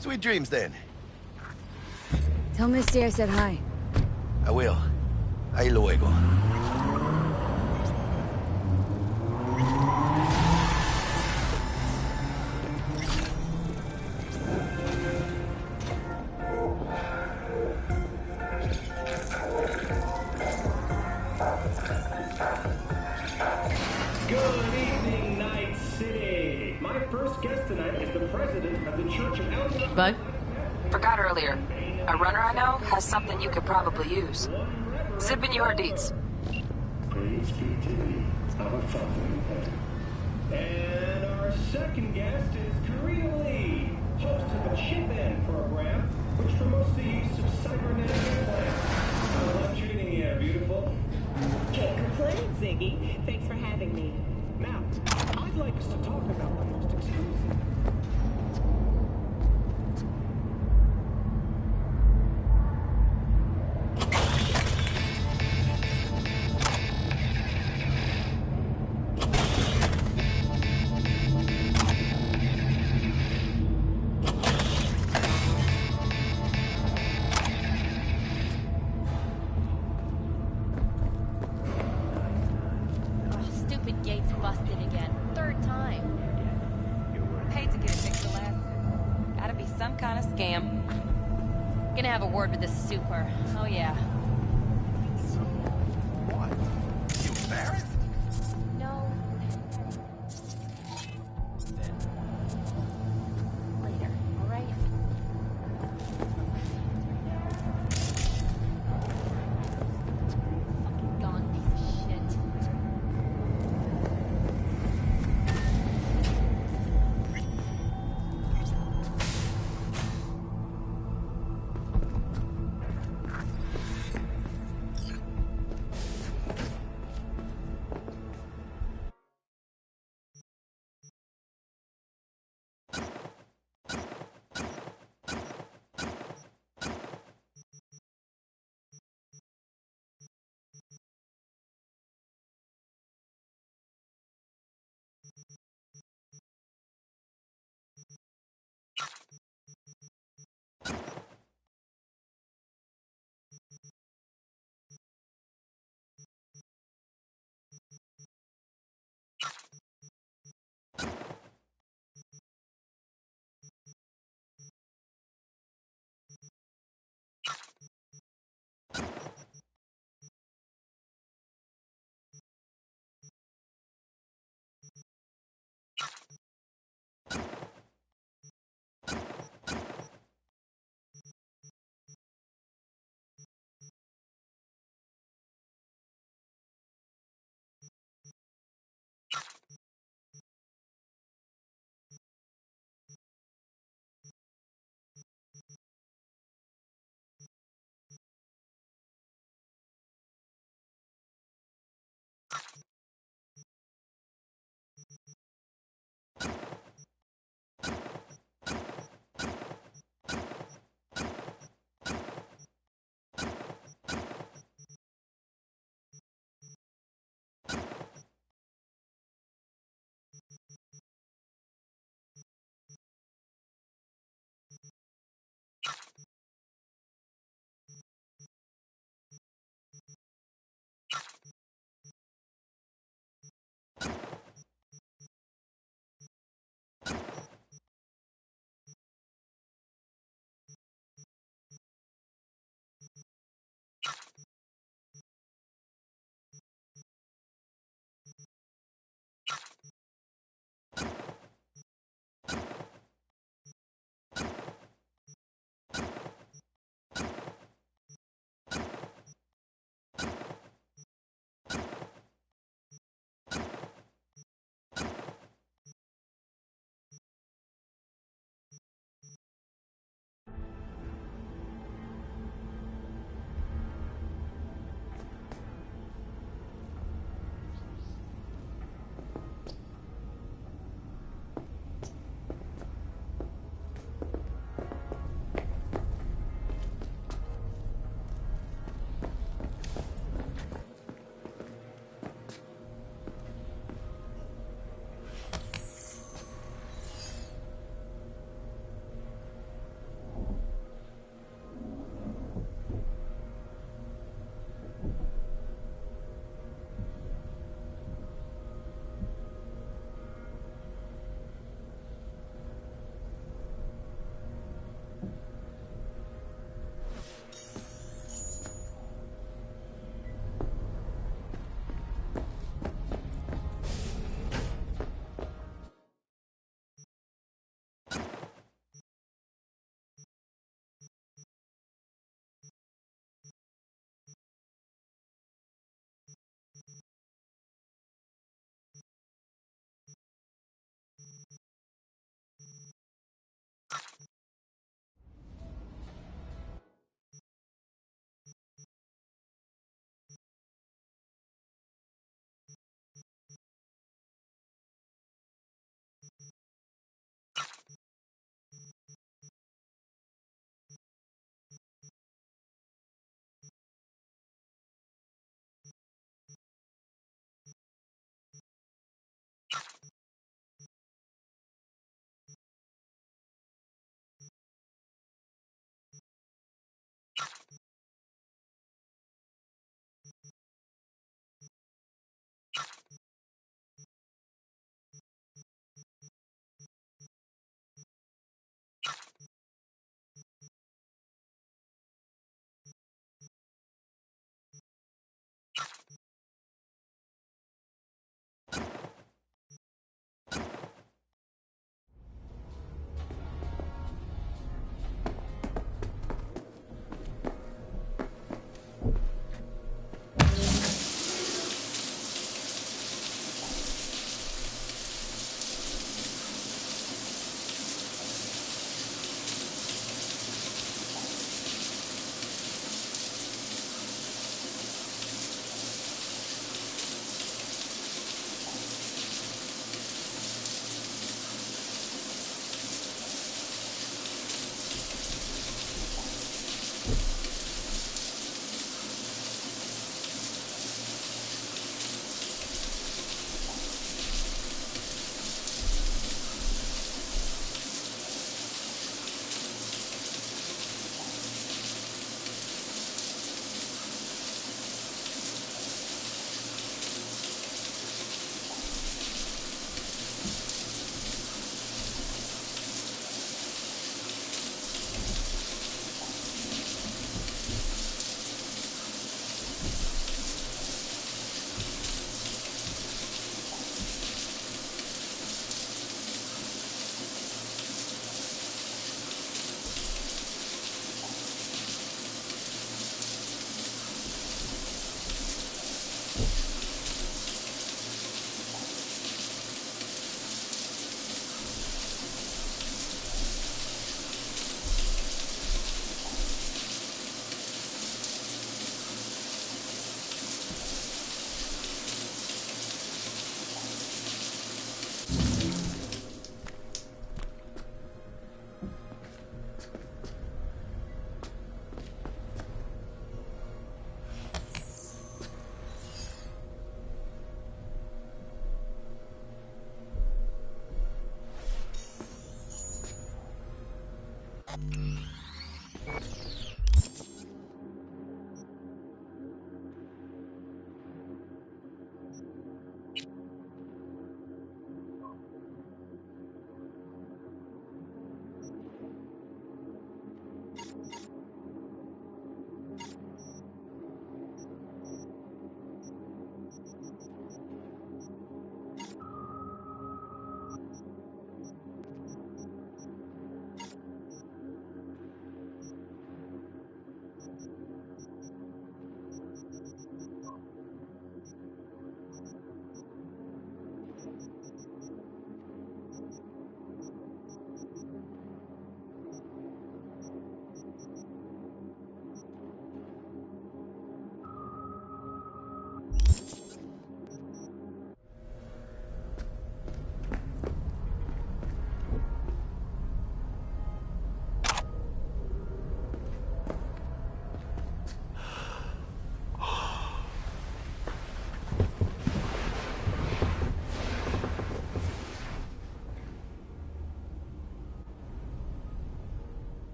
Sweet dreams, then. Tell Misty I said hi. I will. Ahí luego. Good evening, Night City. My first guest tonight is the president of the Church of Alexander. Bug? Forgot earlier. A runner I know has something you could probably use. Zip in your deeds. Praise be to thee, our Father in heaven. And our second guest is Karina Lee, host of a chip-in program, which promotes the use of cybernetic implants. How's that treating you, beautiful? Can't complain, Ziggy. Thanks for having me. Now, I'd like us to talk about the most exclusive. Stupid gate's busted again. Third time. Paid to get it fixed the last. Gotta be some kind of scam. Gonna have a word with this super. Oh yeah. What? You embarrassed? No. Later, alright? Fucking gone piece of shit.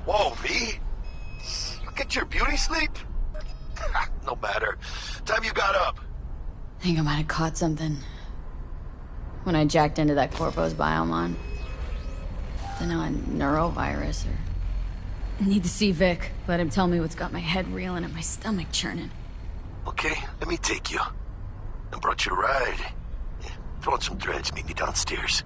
Whoa, V? You get your beauty sleep? No matter. Time you got up. Think I might have caught something when I jacked into that Corpo's biomon. Don't know, a neurovirus or... Need to see Vic. Let him tell me what's got my head reeling and my stomach churning. Okay, let me take you. I brought you a ride. Yeah, throw on some threads, meet me downstairs.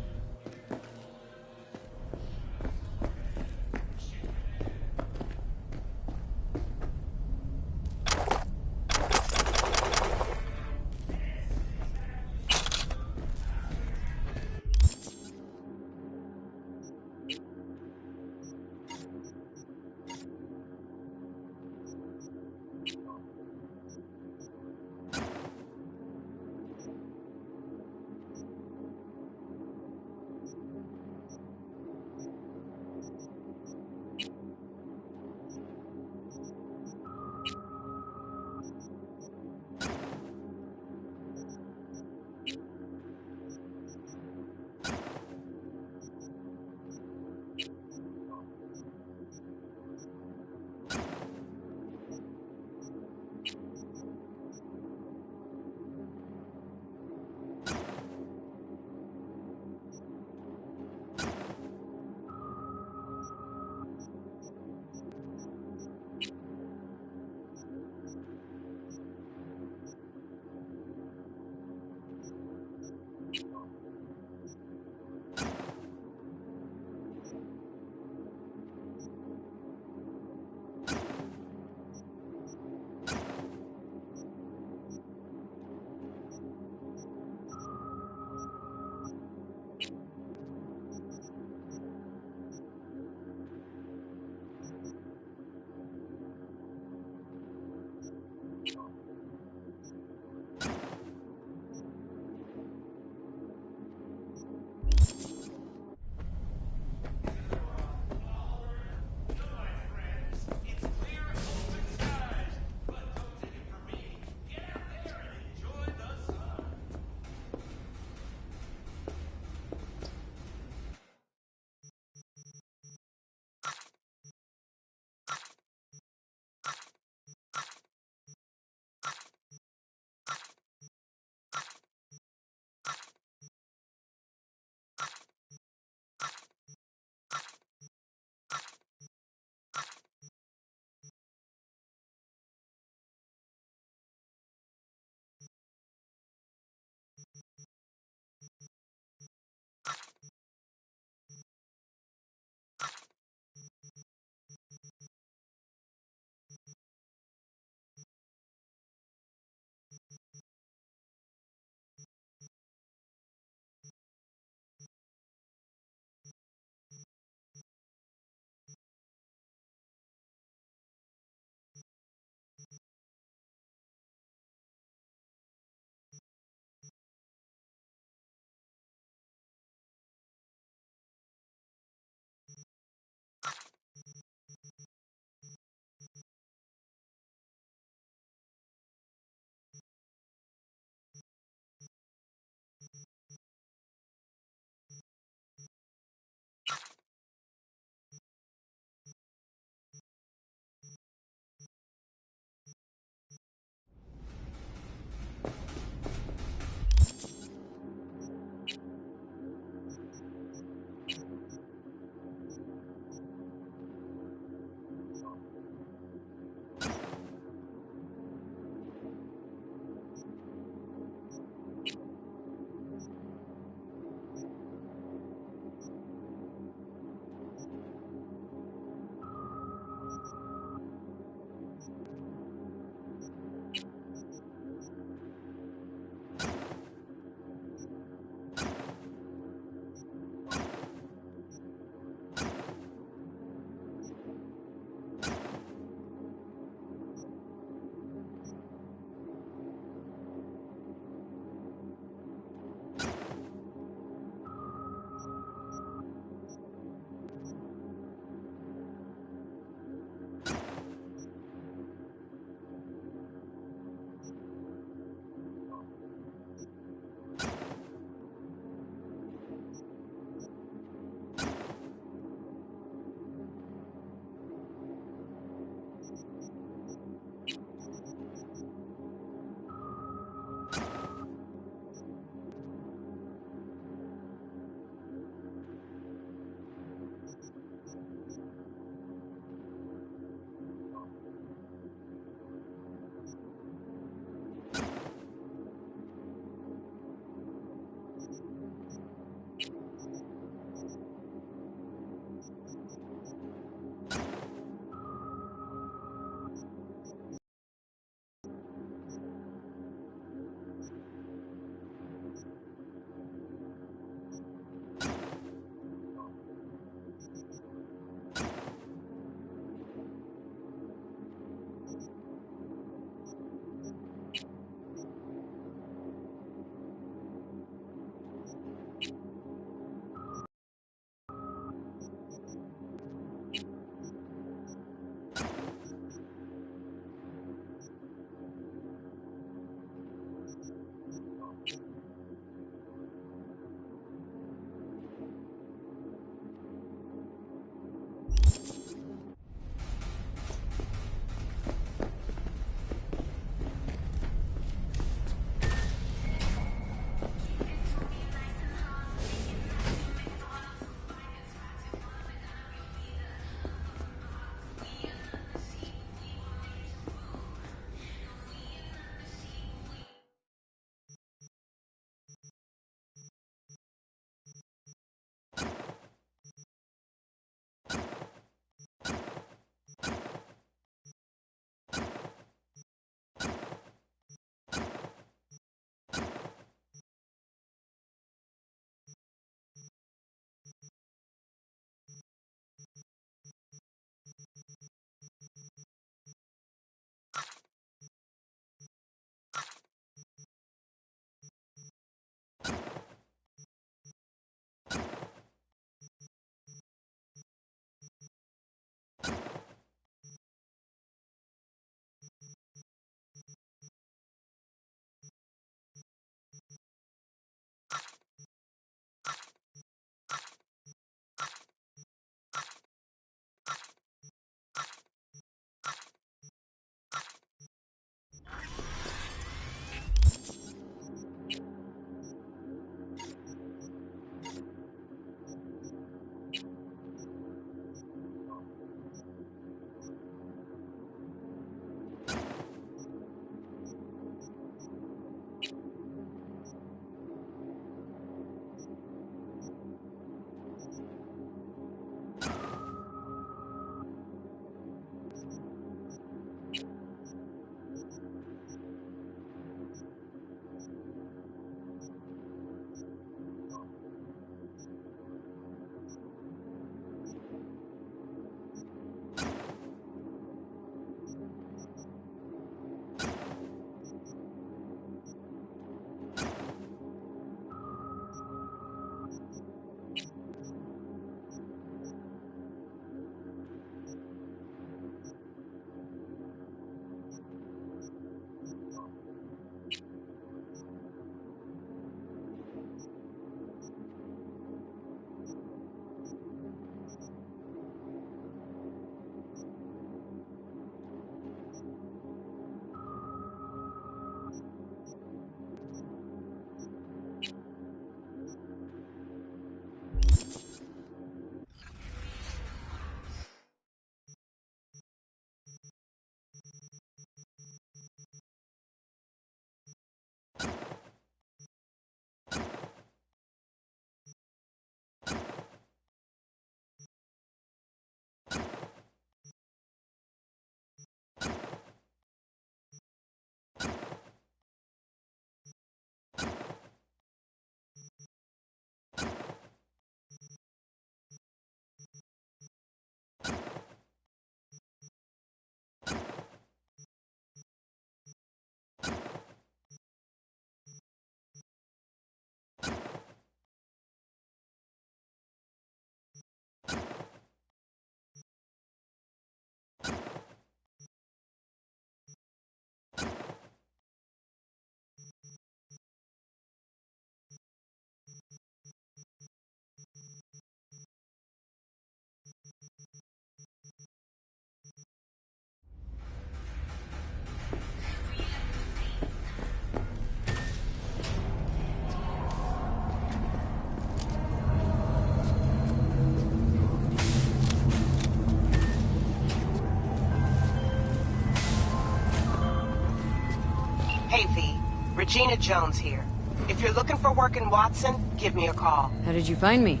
Hey, V. Regina Jones here. If you're looking for work in Watson, give me a call. How did you find me?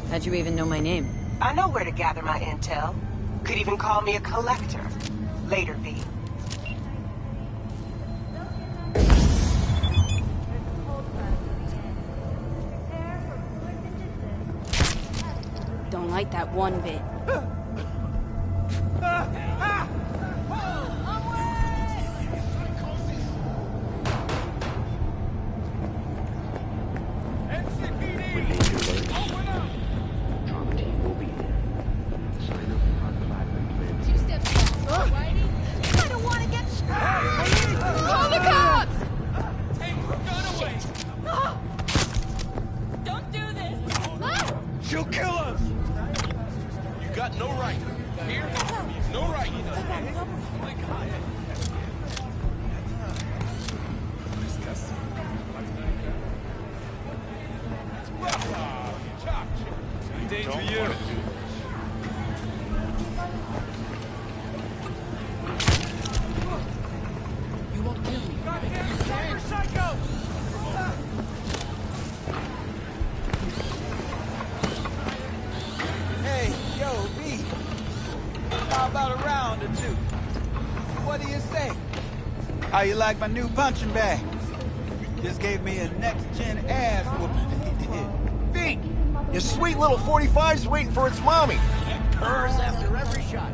How'd you even know my name? I know where to gather my intel. Could even call me a collector. Later, V. Don't like that one bit. She'll kill us! You got no right. Here? No right. Day for you. You won't kill me. Goddamn psycho! Hey, yo, V. How about a round or two? What do you say? How you like my new punching bag? Just gave me a next-gen ass whooping. V! Your sweet little 45's waiting for its mommy. It purrs after every shot.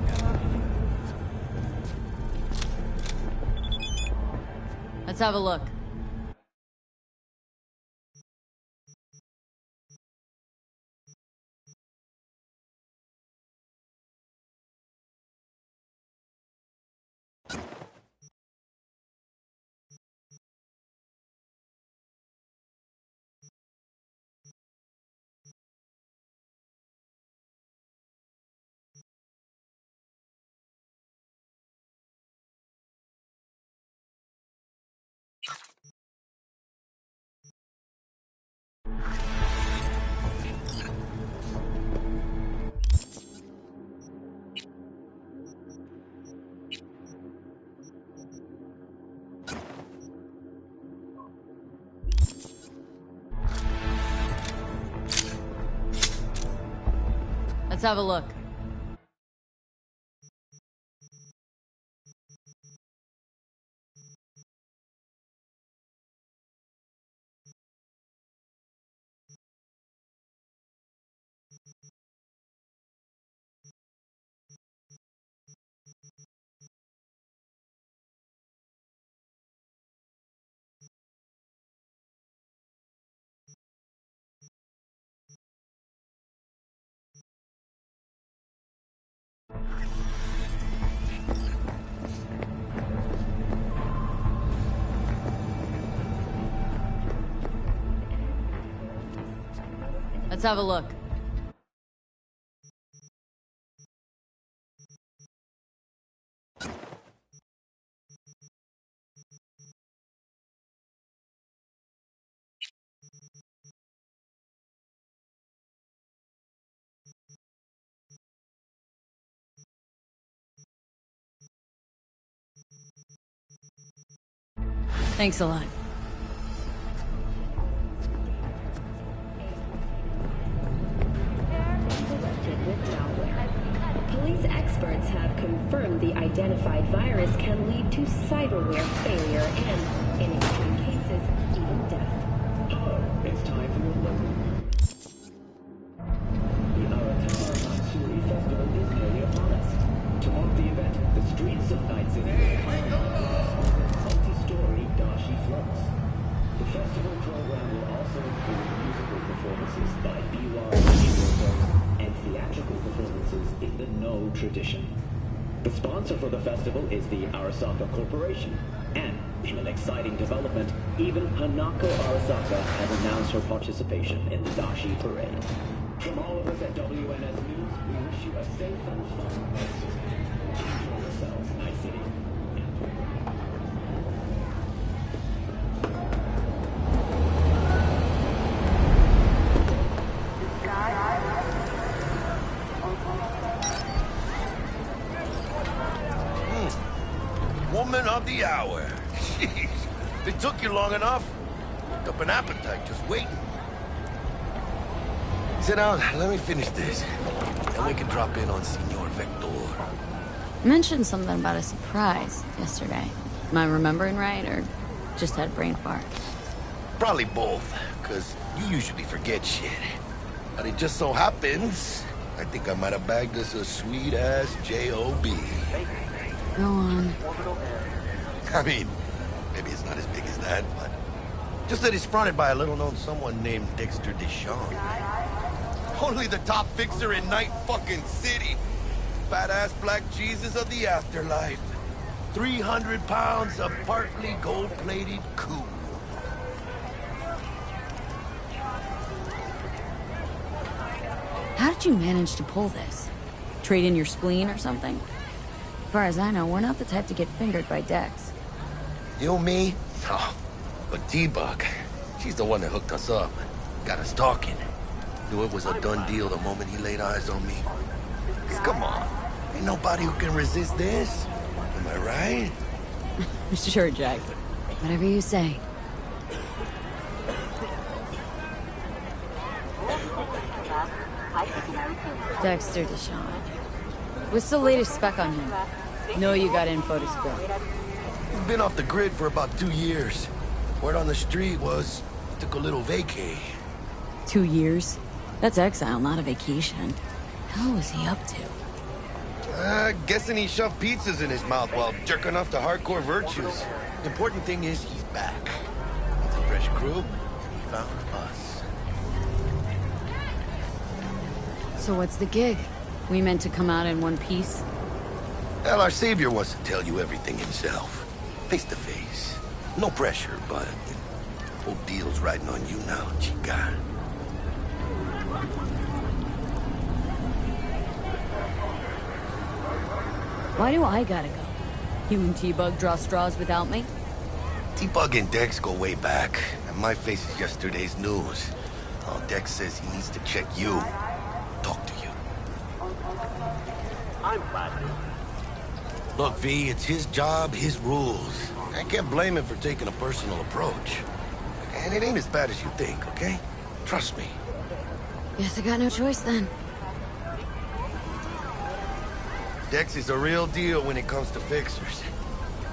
Let's have a look. Let's have a look. Let's have a look. Thanks a lot. Police experts have confirmed the identified virus can lead to cyberware failure and, in extreme cases, even death. It's time for your local. The Aratama Matsuri Festival is nearly upon us. To mark the event, the streets of Night City multi-story dashi floats. The festival program will also include musical performances by Biwa and theatrical performances in the No tradition. The sponsor for the festival is the Arasaka Corporation, and in an exciting development, even Hanako Arasaka has announced her participation in the Dashi Parade. From all of us at WNS News, we wish you a safe and fun Night City. Enjoy yourselves, Night City. Woman of the hour. Jeez. They took you long enough. Worked up an appetite just waiting. Sit down, let me finish this. Then we can drop in on Senor Vector. You mentioned something about a surprise yesterday. Am I remembering right, or just had a brain fart? Probably both, because you usually forget shit. But it just so happens, I think I might have bagged us a sweet-ass J.O.B. Go on. I mean, maybe it's not as big as that, but... just that it's fronted by a little-known someone named Dexter Deshawn. Only the top fixer in Night fucking City. Fat-ass black Jesus of the afterlife. 300 pounds of partly gold-plated cool. How did you manage to pull this? Trade in your spleen or something? As far as I know, we're not the type to get fingered by Dex. You, me? Oh, but T-Bug, she's the one that hooked us up. Got us talking. Knew it was a done deal the moment he laid eyes on me. 'Cause come on, ain't nobody who can resist this. Am I right? Sure, Jack. Whatever you say. Dexter Deshawn. What's the latest spec on him? Know you got info to spill. He's been off the grid for about 2 years. Word on the street was he took a little vacay. 2 years? That's exile, not a vacation. How was he up to? Guessing he shoved pizzas in his mouth while jerking off to hardcore virtues. The important thing is he's back. It's a fresh crew, and he found us. So what's the gig? We meant to come out in one piece? Well, our savior wants to tell you everything himself. Face to face. No pressure, but the whole deal's riding on you now, chica. Why do I gotta go? You and T-Bug draw straws without me? T-Bug and Dex go way back, and my face is yesterday's news. Oh, Dex says he needs to check you. Talk to you. I'm fine. Look, V, it's his job, his rules. I can't blame him for taking a personal approach. And it ain't as bad as you think, okay? Trust me. Guess I got no choice then. Dex is a real deal when it comes to fixers.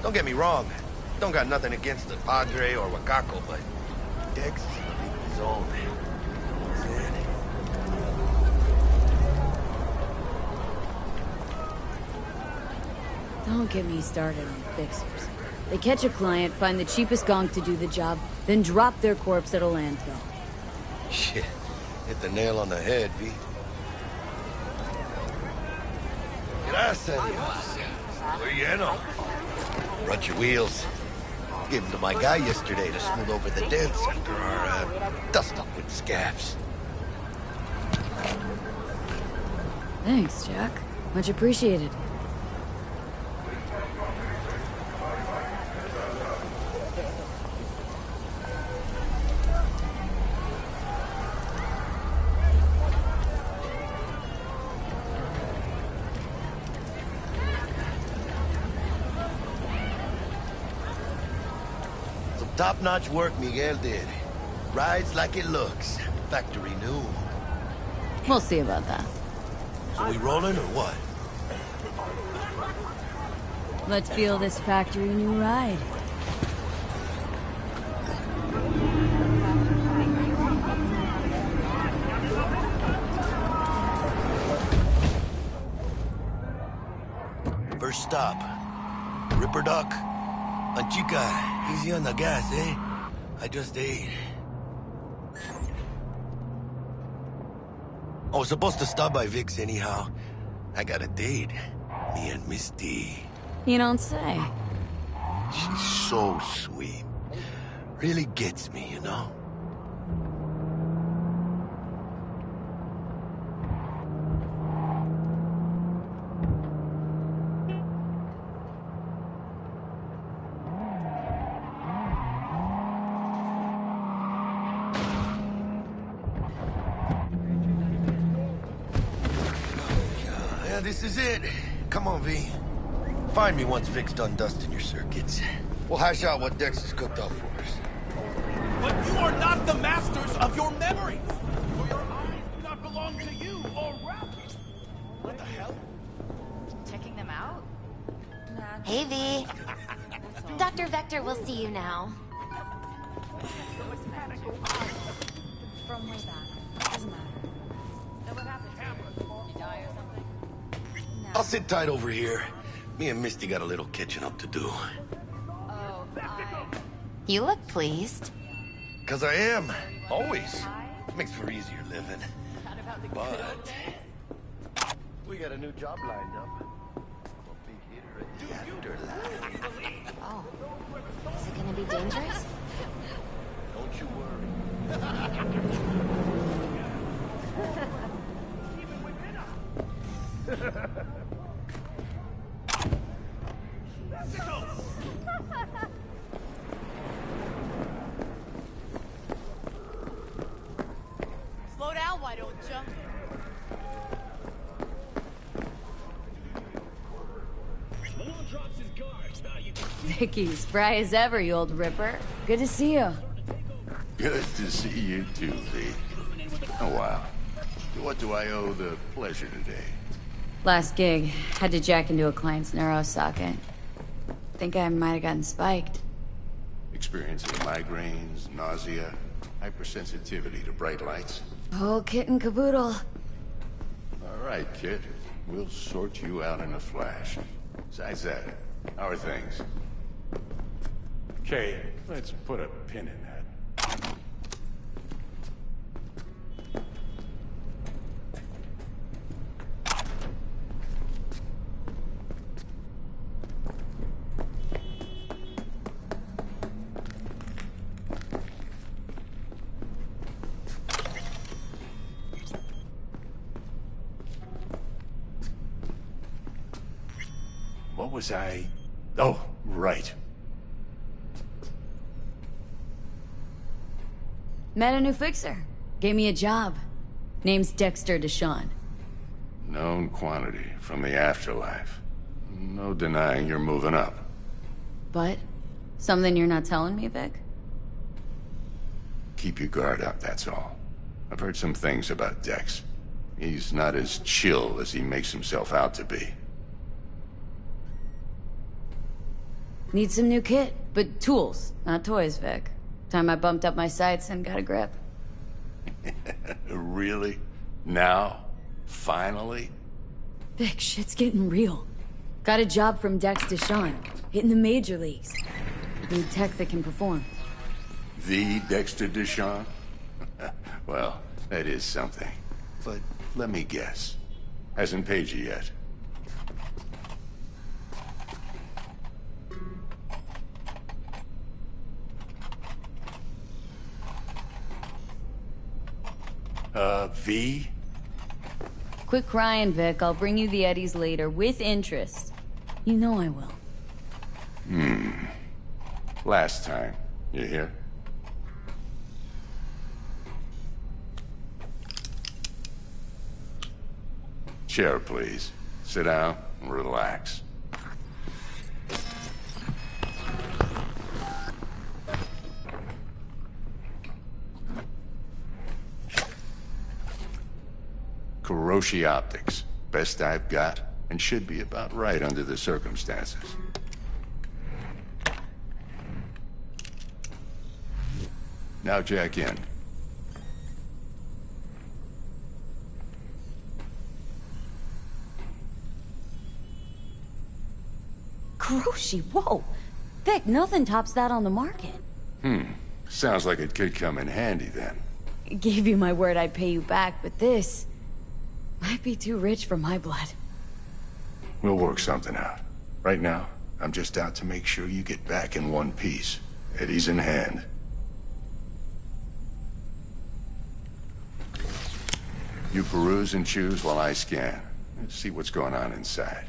Don't get me wrong. Don't got nothing against the Padre or Wakako, but Dex is his own. That's it. Don't get me started on fixers. They catch a client, find the cheapest gonk to do the job, then drop their corpse at a landfill. Shit. Hit the nail on the head, V. Gracias, Dios. Muy lleno. Brought your wheels. Gave them to my guy yesterday to smooth over the dents after our dust-up with scabs. Thanks, Jack. Much appreciated. Top-notch work Miguel did. Rides like it looks. Factory new. We'll see about that. So we rolling or what? Let's feel this factory new ride. First stop. Ripper Dock. Chica, easy on the gas, eh? I just ate. I was supposed to stop by Vic's anyhow. I got a date. Me and Misty. You don't say. She's so sweet. Really gets me, you know? This is it. Come on, V. Find me once Vic's done dusting your circuits. We'll hash out what Dex has cooked up for us. But you are not the masters of your memories! For your eyes do not belong to you, or rather... What the hell? Checking them out? Hey, V. Dr. Vector will see you now. From way back. Doesn't matter. So what happened? You die or something? I'll sit tight over here. Me and Misty got a little catching up to do. Oh, You look pleased. 'Cause I am. Always. Makes for easier living. But... we got a new job lined up. I'm a big hitter at the afterlife. Oh. Is it gonna be dangerous? Don't you worry. Slow down, why don't you? Malone drops his guard. You can Vicky, spry as ever, you old ripper. Good to see you. Good to see you too, V. Oh, wow. What do I owe the pleasure today? Last gig, had to jack into a client's neuro socket. Think I might have gotten spiked. Experiencing migraines, nausea, hypersensitivity to bright lights? Whole kit and caboodle. All right, kid. We'll sort you out in a flash. Besides that, how are things? Okay, let's put a pin in that. What was I... Oh, right. Met a new fixer. Gave me a job. Name's Dexter Deshawn. Known quantity from the afterlife. No denying you're moving up. But? Something you're not telling me, Vic? Keep your guard up, that's all. I've heard some things about Dex. He's not as chill as he makes himself out to be. Need some new kit, but tools, not toys, Vic. Time I bumped up my sights and got a grip. Really? Now? Finally? Vic, shit's getting real. Got a job from Dex Deshawn, hitting the major leagues. Need tech that can perform. The Dexter Deshawn? Well, that is something. But let me guess. Hasn't paid you yet. V? Quit crying, Vic. I'll bring you the Eddies later, with interest. You know I will. Last time. You hear? Chair, please. Sit down and relax. Kuroshi Optics. Best I've got, and should be about right under the circumstances. Now jack in. Kuroshi, whoa! Vic, nothing tops that on the market. Sounds like it could come in handy then. Gave you my word I'd pay you back, but this... might be too rich for my blood. We'll work something out. Right now, I'm just out to make sure you get back in one piece. Eddie's in hand. You peruse and choose while I scan. See what's going on inside.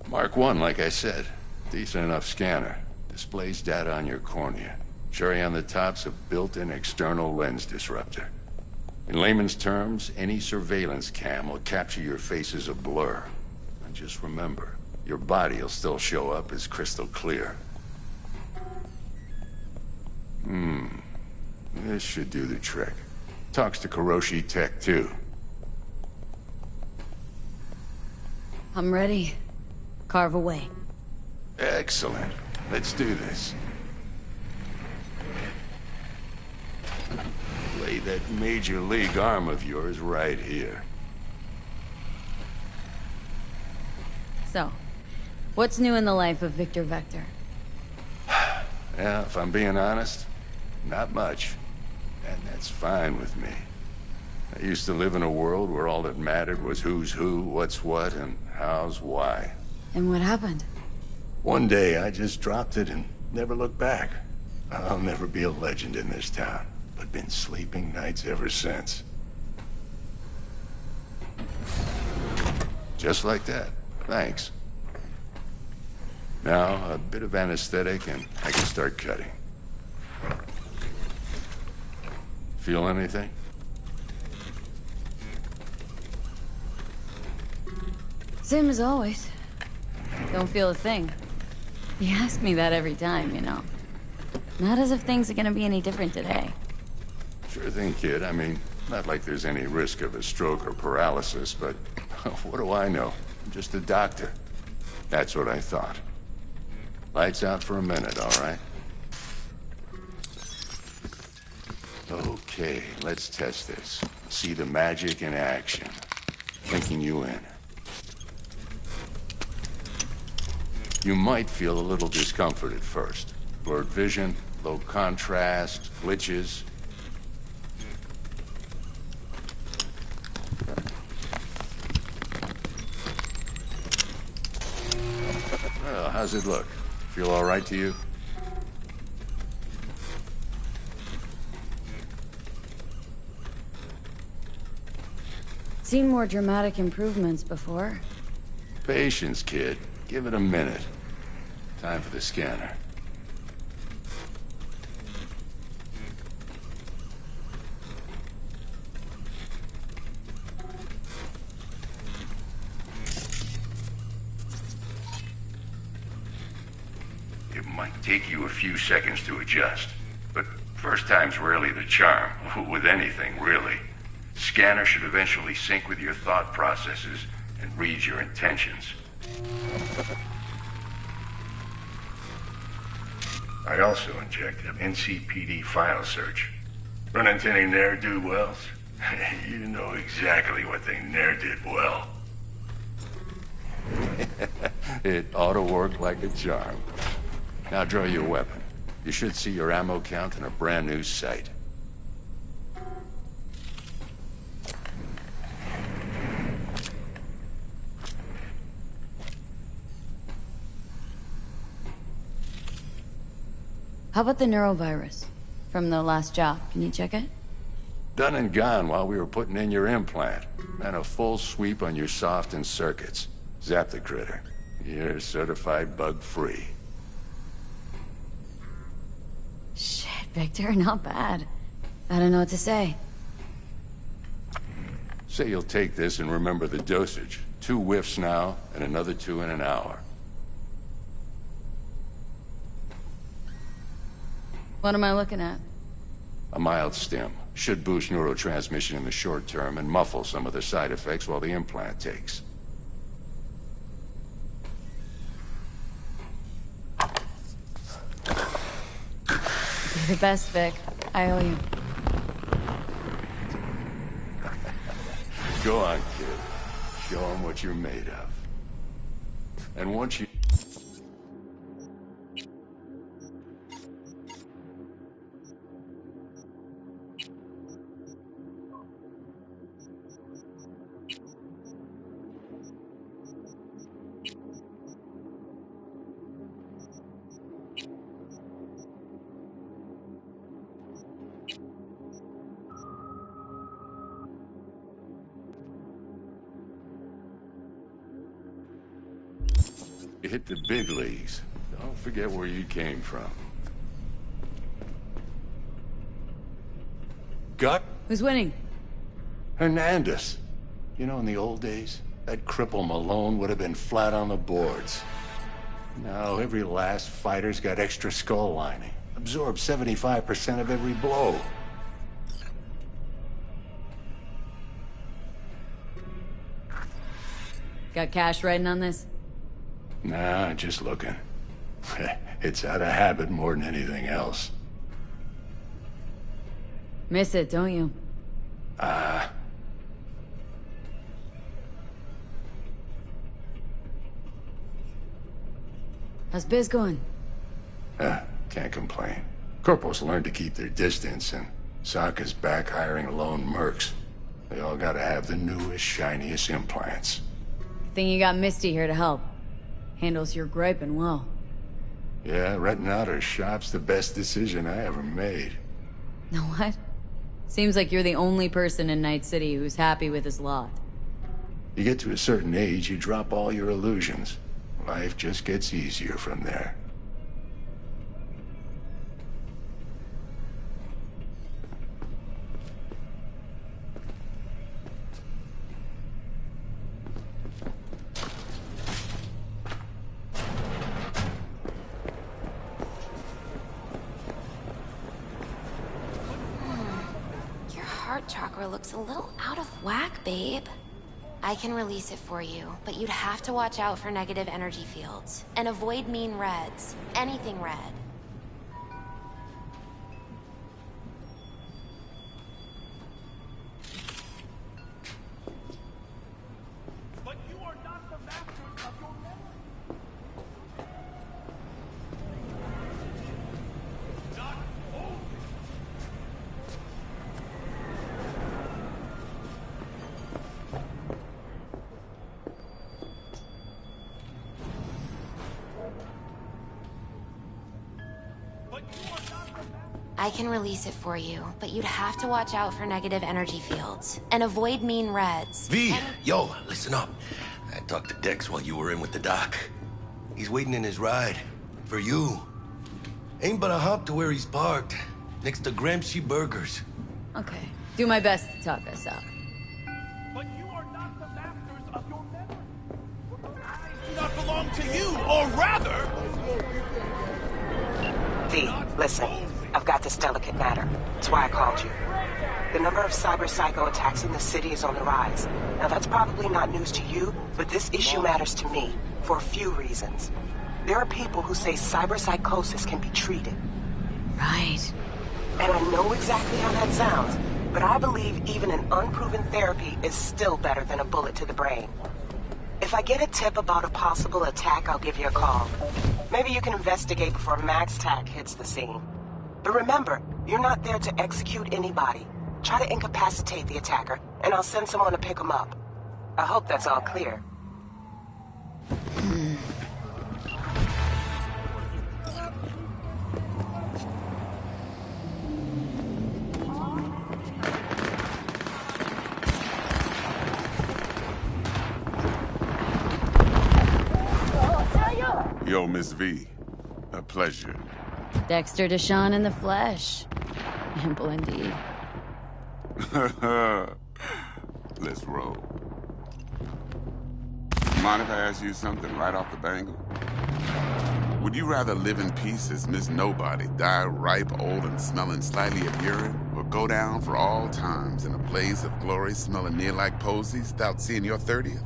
Mark 1, like I said. Decent enough scanner. Displays data on your cornea. Cherry on the top's a built-in external lens disruptor. In layman's terms, any surveillance cam will capture your face as a blur. And just remember, your body will still show up as crystal clear. This should do the trick. Talks to Kuroshi Tech, too. I'm ready. Carve away. Excellent. Let's do this. Lay that major league arm of yours right here. So, what's new in the life of Victor Vector? Yeah, if I'm being honest, not much. And that's fine with me. I used to live in a world where all that mattered was who's who, what's what, and how's why. And what happened? One day, I just dropped it and never looked back. I'll never be a legend in this town, but been sleeping nights ever since. Just like that. Thanks. Now, a bit of anesthetic and I can start cutting. Feel anything? Same as always. Don't feel a thing. You ask me that every time, you know. Not as if things are gonna be any different today. Sure thing, kid. I mean, not like there's any risk of a stroke or paralysis, but what do I know? I'm just a doctor. That's what I thought. Lights out for a minute, all right? Okay, let's test this. See the magic in action. Linking you in. You might feel a little discomfort at first. Blurred vision, low contrast, glitches. Well, how's it look? Feel all right to you? Seen more dramatic improvements before. Patience, kid. Give it a minute. Time for the scanner. It might take you a few seconds to adjust, but first time's rarely the charm, with anything, really. Scanner should eventually sync with your thought processes and read your intentions. I also injected NCPD file search. Run into any ne'er-do-wells? You know exactly what they ne'er did well. It ought to work like a charm. Now draw your weapon. You should see your ammo count in a brand new sight. How about the neurovirus? From the last job, can you check it? Done and gone while we were putting in your implant. And a full sweep on your soft and circuits. Zap the critter. You're certified bug-free. Shit, Victor, not bad. I don't know what to say. Say you'll take this and remember the dosage. 2 whiffs now, and another 2 in an hour. What am I looking at? A mild stim. Should boost neurotransmission in the short term and muffle some of the side effects while the implant takes. You're the best, Vic. I owe you. Go on, kid. Show them what you're made of. And once you... You hit the big leagues. Don't forget where you came from. Gut? Who's winning? Hernandez. You know, in the old days, that cripple Malone would have been flat on the boards. Now, every last fighter's got extra skull lining. Absorbs 75% of every blow. Got cash riding on this? Nah, just looking. It's out of habit more than anything else. Miss it, don't you? How's biz going? Can't complain. Corporals learn to keep their distance, and Sokka's back hiring lone mercs. They all gotta have the newest, shiniest implants. I think you got Misty here to help. Handles your griping well. Yeah, renting out her shop's the best decision I ever made. Know what? Seems like you're the only person in Night City who's happy with his lot. You get to a certain age, you drop all your illusions. Life just gets easier from there. Your heart chakra looks a little out of whack, babe. I can release it for you, but you'd have to watch out for negative energy fields. And avoid mean reds. Anything red. But you are not the masters of your memory. Not only. I can release it for you, but you'd have to watch out for negative energy fields. And avoid mean reds. V, yo, listen up. I talked to Dex while you were in with the doc. He's waiting in his ride. For you. Ain't but a hop to where he's parked. Next to Gramsci Burgers. Okay. Do my best to talk us out. But you are not the masters of your memory. I do not belong to you, or rather... V, listen. I've got this delicate matter. That's why I called you. The number of cyber psycho attacks in the city is on the rise. Now that's probably not news to you, but this issue matters to me for a few reasons. There are people who say cyber psychosis can be treated. Right. And I know exactly how that sounds, but I believe even an unproven therapy is still better than a bullet to the brain. If I get a tip about a possible attack, I'll give you a call. Maybe you can investigate before Max Tack hits the scene. But remember, you're not there to execute anybody. Try to incapacitate the attacker, and I'll send someone to pick him up. I hope that's all clear. Yo, Miss V. A pleasure. Dexter Deshawn in the flesh. Ample indeed. Let's roll. Mind if I ask you something right off the bangle? Would you rather live in peace as Miss Nobody, die ripe, old, and smelling slightly of urine, or go down for all times in a blaze of glory smelling near like posies without seeing your 30th?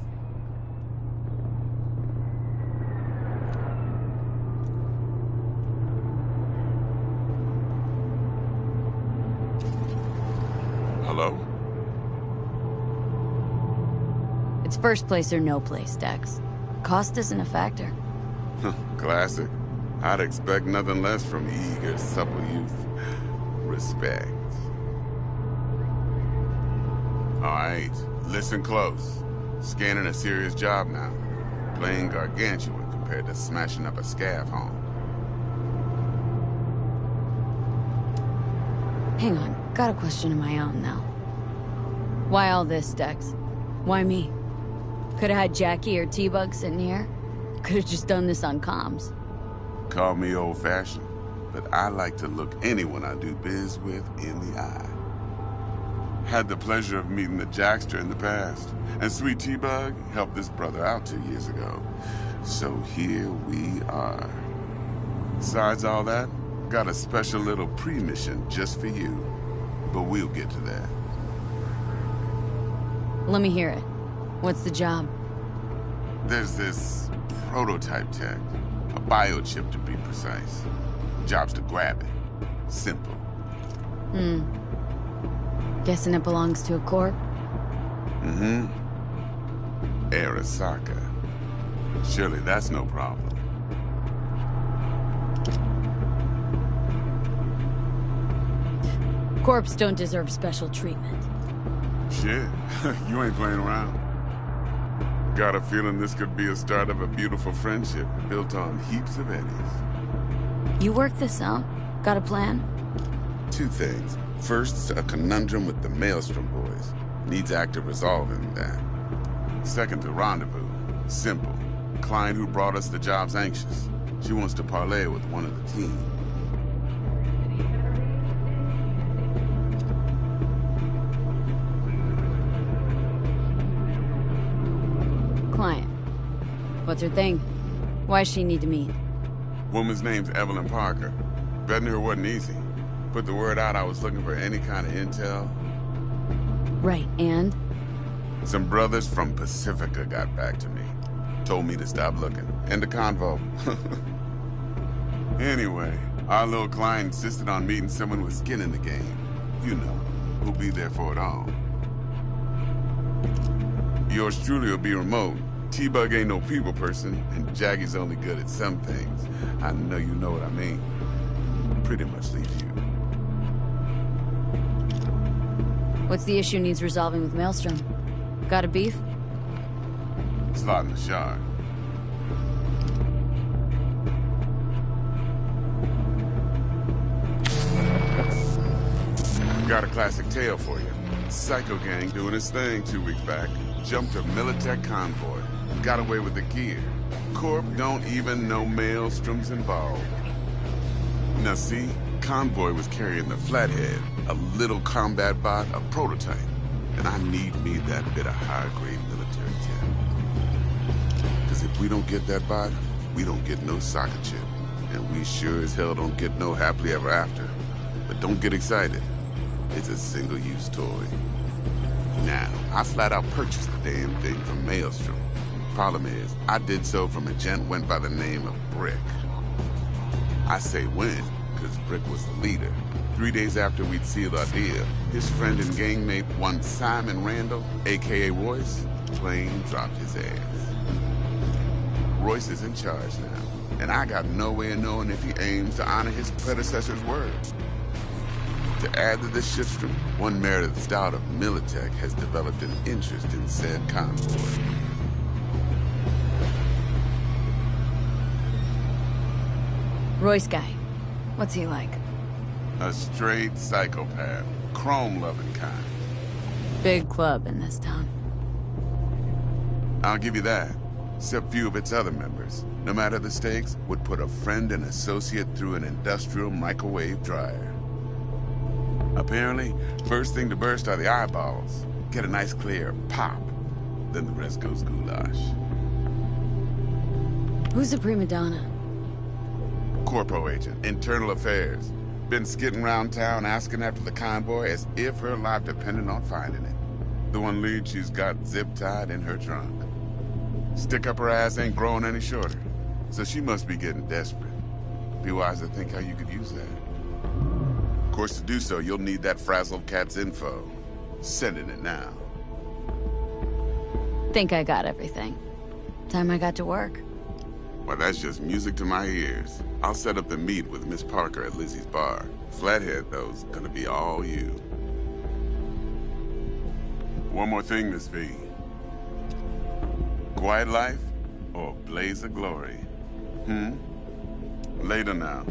Hello? It's first place or no place, Dex. Cost isn't a factor. Classic. I'd expect nothing less from eager, supple youth. Respect. All right, listen close. Scanning a serious job now. Playing gargantuan compared to smashing up a scav home. Hang on, got a question of my own now. Why all this, Dex? Why me? Could've had Jackie or T-Bug sitting here. Could have just done this on comms. Call me old-fashioned, but I like to look anyone I do biz with in the eye. Had the pleasure of meeting the Jackster in the past, and Sweet T-Bug helped this brother out 2 years ago. So here we are. Besides all that, got a special little pre-mission just for you. But we'll get to that. Let me hear it. What's the job? There's this prototype tech, a biochip to be precise. Job's to grab it. Simple. Guessing it belongs to a corp? Mm-hmm. Arasaka. Surely that's no problem. Corps don't deserve special treatment. Shit, you ain't playing around. Got a feeling this could be a start of a beautiful friendship built on heaps of eddies. You work this out? Got a plan? 2 things. First, a conundrum with the Maelstrom boys. Needs active resolving that. Second, a rendezvous. Simple. Client who brought us the job's anxious. She wants to parlay with one of the team. Client. What's her thing? Why she need to meet? Woman's name's Evelyn Parker. Betting her wasn't easy. Put the word out I was looking for any kind of intel. Right, and? Some brothers from Pacifica got back to me. Told me to stop looking. End the convo. Anyway, our little client insisted on meeting someone with skin in the game. You know, who'll be there for it all. Yours truly will be remote. T-Bug ain't no people person, and Jaggy's only good at some things. I know you know what I mean. Pretty much leaves you. What's the issue needs resolving with Maelstrom? Got a beef? Slot in the shard. Got a classic tale for you. Psycho gang doing his thing 2 weeks back. Jumped a Militech convoy. Got away with the gear. Corp don't even know Maelstrom's involved. Now see, convoy was carrying the Flathead, a little combat bot, a prototype. And I need me that bit of high-grade military tech. Because if we don't get that bot, we don't get no soccer chip. And we sure as hell don't get no happily ever after. But don't get excited. It's a single-use toy. Now, I flat out purchased the damn thing from Maelstrom. Problem is, I did so from a gent went by the name of Brick. I say when, because Brick was the leader. 3 days after we'd sealed our deal, his friend and gangmate, one Simon Randall, a.k.a. Royce, plain dropped his ass. Royce is in charge now, and I got no way of knowing if he aims to honor his predecessor's word. To add to this shitstorm, one Meredith Stout of Militech has developed an interest in said convoy. Royce guy. What's he like? A straight psychopath. Chrome-loving kind. Big club in this town. I'll give you that. Except few of its other members, no matter the stakes, would put a friend and associate through an industrial microwave dryer. Apparently, first thing to burst are the eyeballs. Get a nice clear pop. Then the rest goes goulash. Who's the prima donna? Corpo agent, internal affairs. Been skidding around town asking after the convoy as if her life depended on finding it. The one lead she's got zip-tied in her trunk. Stick up her ass ain't growing any shorter, so she must be getting desperate. Be wise to think how you could use that. Of course, to do so, you'll need that frazzled cat's info. Sending it now. Think I got everything. Time I got to work. Well, that's just music to my ears. I'll set up the meet with Miss Parker at Lizzie's bar. Flathead, though's gonna be all you. One more thing, Miss V. Quiet life or blaze of glory? Later now.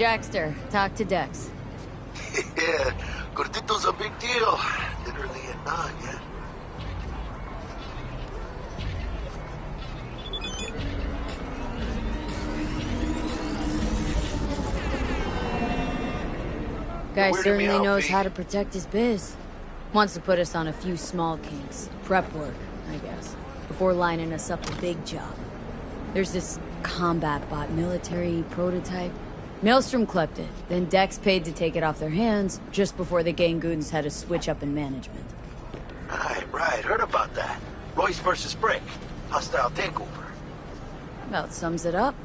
Jackster, talk to Dex. Yeah, Gordito's a big deal. Literally and not, yeah. Guy Weirded me certainly out, knows V. how to protect his biz. Wants to put us on a few small kinks. Prep work, I guess. Before lining us up the big job. There's this combat bot military prototype. Maelstrom clept it, then Dex paid to take it off their hands just before the Gangoons had a switch up in management. Right. Heard about that. Royce versus Brick. Hostile takeover. About sums it up.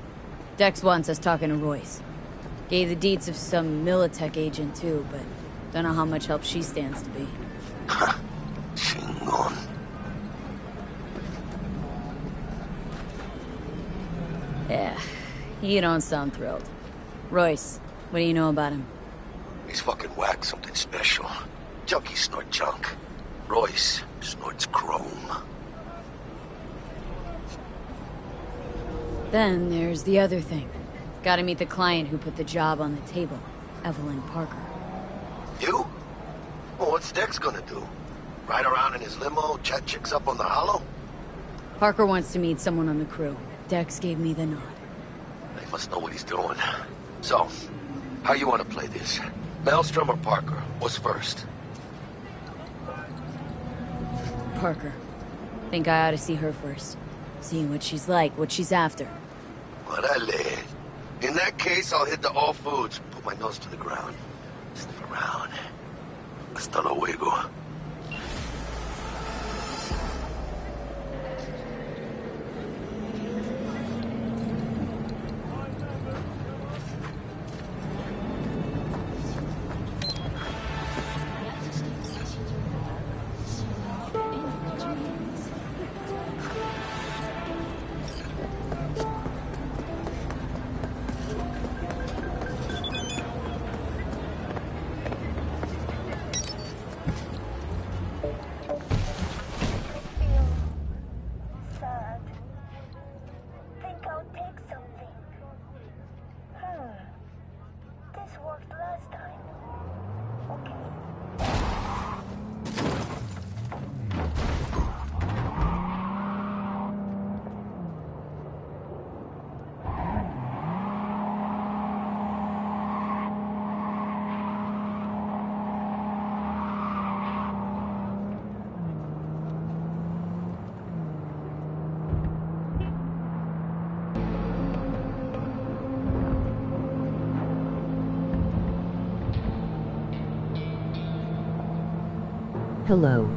Dex wants us talking to Royce. Gave the deets of some Militech agent too, but don't know how much help she stands to be. Chingon. Yeah, you don't sound thrilled. Royce, what do you know about him? He's fucking whack, something special. Junkies snort junk. Royce snorts chrome. Then there's the other thing. Gotta meet the client who put the job on the table, Evelyn Parker. You? Well, what's Dex gonna do? Ride around in his limo, chat chicks up on the hollow? Parker wants to meet someone on the crew. Dex gave me the nod. He must know what he's doing. So, how you want to play this? Maelstrom or Parker? What's first? Parker. Think I ought to see her first. See what she's like, what she's after. Orale. In that case, I'll hit the all foods. Put my nose to the ground. Sniff around. Hasta luego. Hello.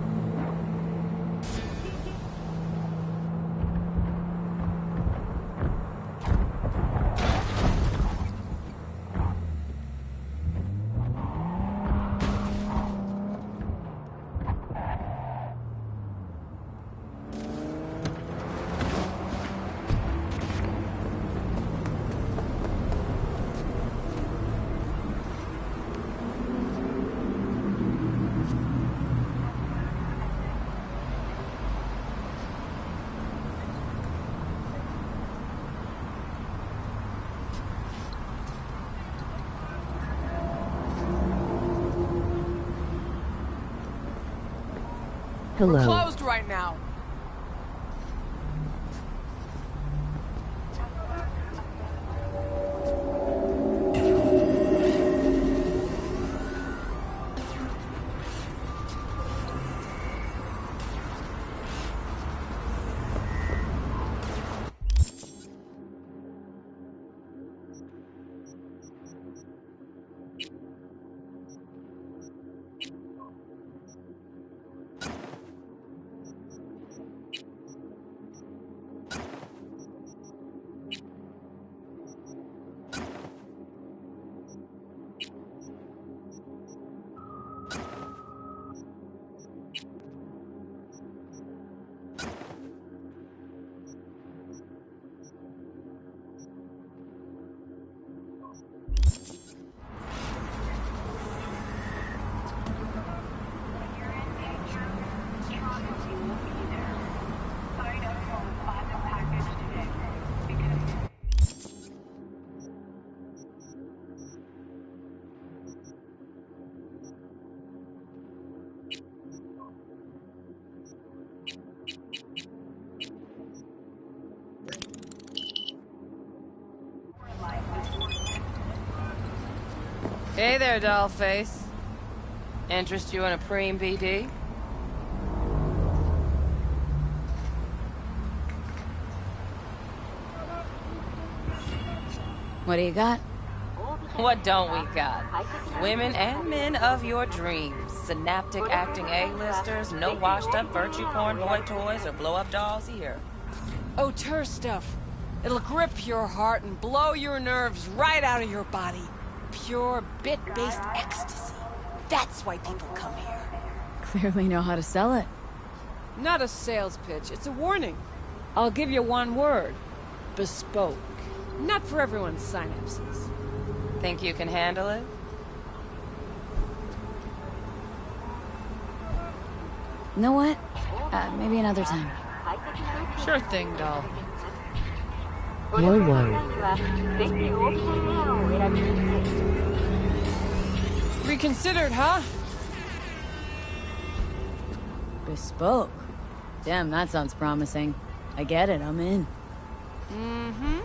Hello. We're closed right now. Hey there, dollface. Interest you in a preem BD? What do you got? What don't we got? Women and men of your dreams. Synaptic acting A-listers, no washed-up virtue porn boy toys or blow-up dolls here. Auteur stuff. It'll grip your heart and blow your nerves right out of your body. Pure bit-based ecstasy. That's why people come here. Clearly know how to sell it. Not a sales pitch, it's a warning. I'll give you one word. Bespoke. Not for everyone's synapses. Think you can handle it? You know what? Maybe another time. Sure thing, doll. Whoa, whoa. Reconsidered, huh? Bespoke. Damn, that sounds promising. I get it, I'm in. Mm-hmm.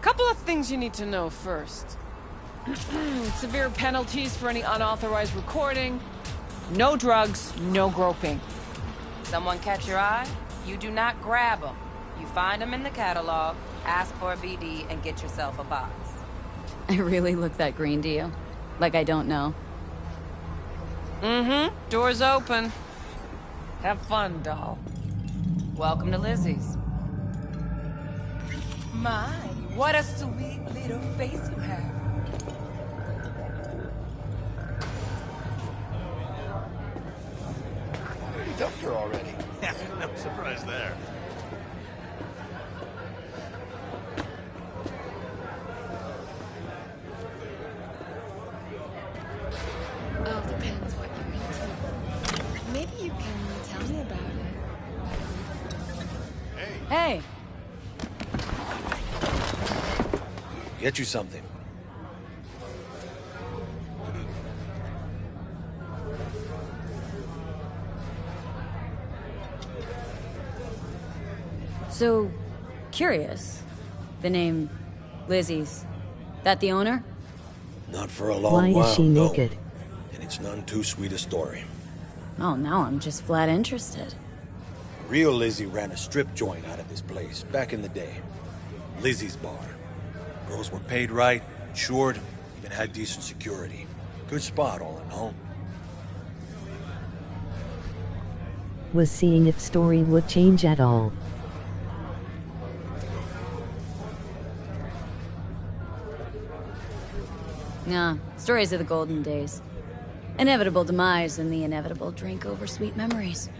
Couple of things you need to know first. Severe penalties for any unauthorized recording. No drugs, no groping. Someone catch your eye? You do not grab them. You find them in the catalog, ask for a BD, and get yourself a box. I really look that green to you? Like I don't know. Mm-hmm. Door's open. Have fun, doll. Welcome to Lizzie's. My, what a sweet little face you have. You dumped her already. Yeah, no surprise there. All depends what you're into. Maybe you can tell me about it. Hey! Get you something. So, curious. The name Lizzie's. That the owner? Not for a long Why while, is she no. naked? And it's none too sweet a story. Oh, now I'm just flat interested. Real Lizzie ran a strip joint out of this place back in the day. Lizzie's Bar. Girls were paid right, insured, even had decent security. Good spot, all in all. Was seeing if story would change at all. Nah, stories of the golden days. Inevitable demise and the inevitable drink over sweet memories.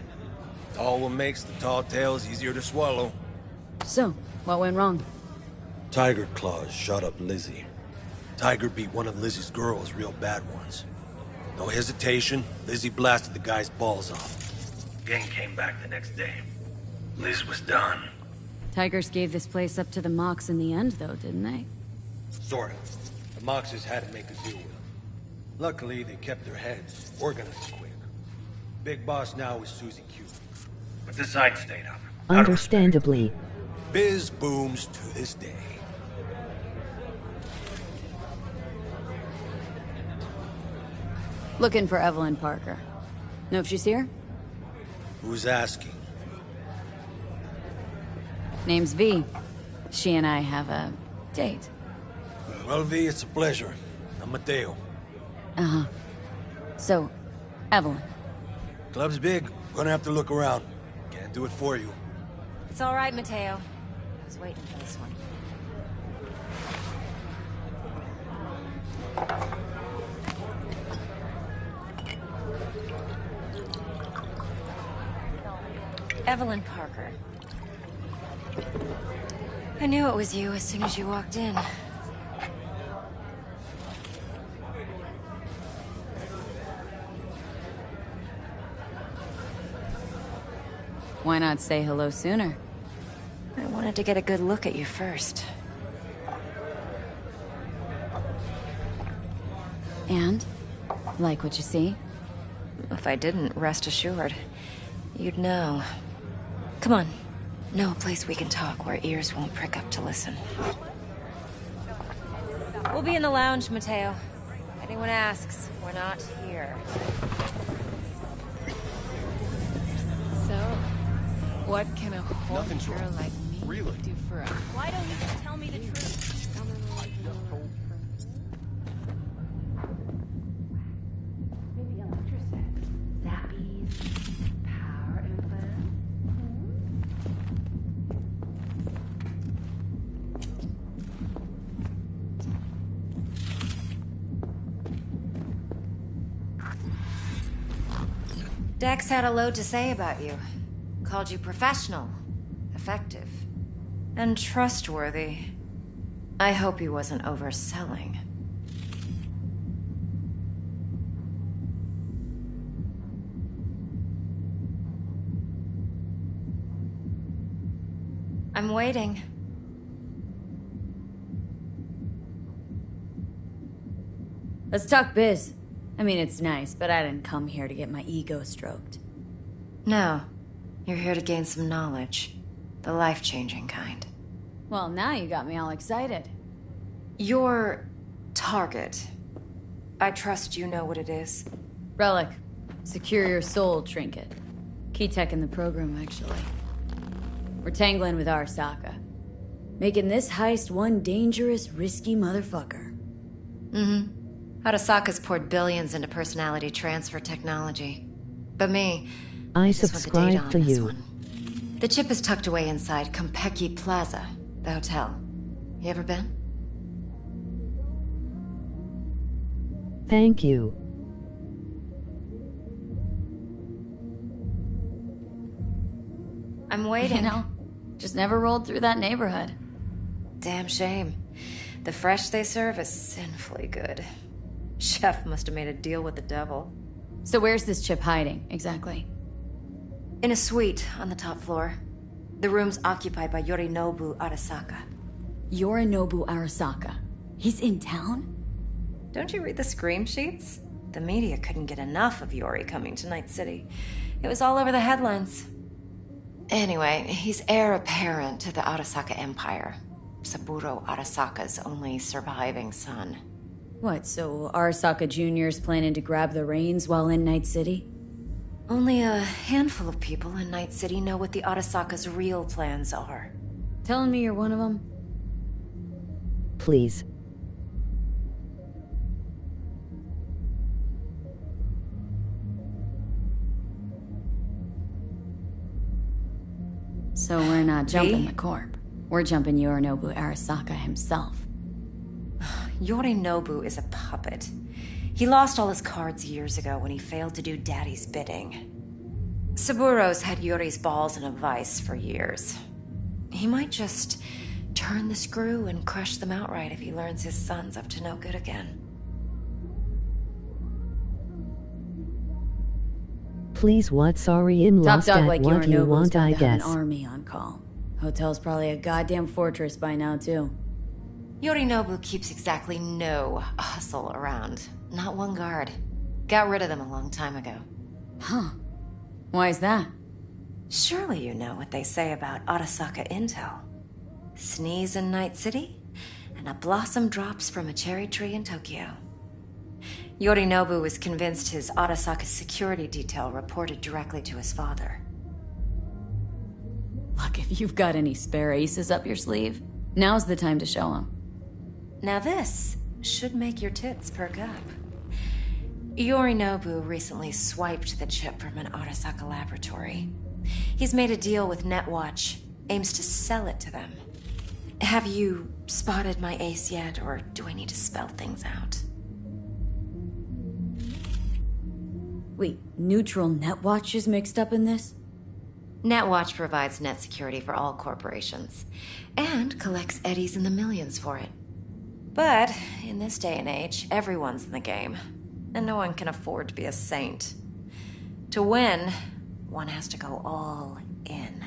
All what makes the tall tales easier to swallow. So, what went wrong? Tiger Claws shot up Lizzie. Tiger beat one of Lizzie's girls real bad once. No hesitation, Lizzie blasted the guy's balls off. Gang came back the next day. Liz was done. Tigers gave this place up to the Mox in the end, though, didn't they? Sort of. The Moxes had to make a deal with them. Luckily, they kept their heads, organized quick. Big boss now is Susie Q. But the side stayed up. Understandably. Biz booms to this day. Looking for Evelyn Parker. Know if she's here? Who's asking? Name's V. She and I have a date. Well, V, it's a pleasure. I'm Mateo. Uh-huh. So, Evelyn. Club's big. Gonna have to look around. Can't do it for you. It's all right, Mateo. I was waiting for this one. Evelyn Parker. I knew it was you as soon as you walked in. Why not say hello sooner? I wanted to get a good look at you first. And? Like what you see? If I didn't, rest assured, you'd know. Come on. Know a place we can talk where ears won't prick up to listen. We'll be in the lounge, Mateo. Anyone asks, we're not here. So, what can a horny Nothing's girl wrong. like me Really? do for a... Why don't you just tell me the truth? Maybe electroset. Zappies. Power implant. Dex had a load to say about you. Called you professional, effective, and trustworthy. I hope he wasn't overselling. I'm waiting. Let's talk biz. I mean, it's nice, but I didn't come here to get my ego stroked. No, you're here to gain some knowledge. The life-changing kind. Well, now you got me all excited. Your target. I trust you know what it is. Relic. Secure your soul trinket. Key tech in the program, actually. We're tangling with Arasaka. Making this heist one dangerous, risky motherfucker. Mm-hmm. Arasaka's poured billions into personality transfer technology. But me, I just want the data subscribe on to this you. one. The chip is tucked away inside Kompeki Plaza, the hotel. You ever been? Thank you. I'm waiting. You know, just never rolled through that neighborhood. Damn shame. The fresh they serve is sinfully good. Chef must have made a deal with the devil. So where's this chip hiding, exactly? In a suite on the top floor. The room's occupied by Yorinobu Arasaka. Yorinobu Arasaka? He's in town? Don't you read the scream sheets? The media couldn't get enough of Yori coming to Night City. It was all over the headlines. Anyway, he's heir apparent to the Arasaka Empire. Saburo Arasaka's only surviving son. What, so Arasaka Jr.'s planning to grab the reins while in Night City? Only a handful of people in Night City know what the Arasaka's real plans are. Telling me you're one of them? Please. So we're not jumping the corp. We're jumping Yorinobu Arasaka himself. Yorinobu is a puppet. He lost all his cards years ago when he failed to do Daddy's bidding. Saburo's had Yori's balls in a vice for years. He might just turn the screw and crush them outright if he learns his son's up to no good again. Please what? Sorry in Top lost dog at like what you Yorinobu's want, got I to have guess. an army on call. Hotel's probably a goddamn fortress by now, too. Yorinobu keeps exactly no hustle around. Not one guard. Got rid of them a long time ago. Huh. Why is that? Surely you know what they say about Arasaka intel. Sneeze in Night City, and a blossom drops from a cherry tree in Tokyo. Yorinobu was convinced his Arasaka security detail reported directly to his father. Look, if you've got any spare aces up your sleeve, now's the time to show them. Now this should make your tits perk up. Yorinobu recently swiped the chip from an Arasaka laboratory. He's made a deal with Netwatch, aims to sell it to them. Have you spotted my ace yet, or do I need to spell things out? Wait, neutral Netwatch is mixed up in this? Netwatch provides net security for all corporations, and collects eddies in the millions for it. But in this day and age, everyone's in the game, and no one can afford to be a saint. To win, one has to go all in.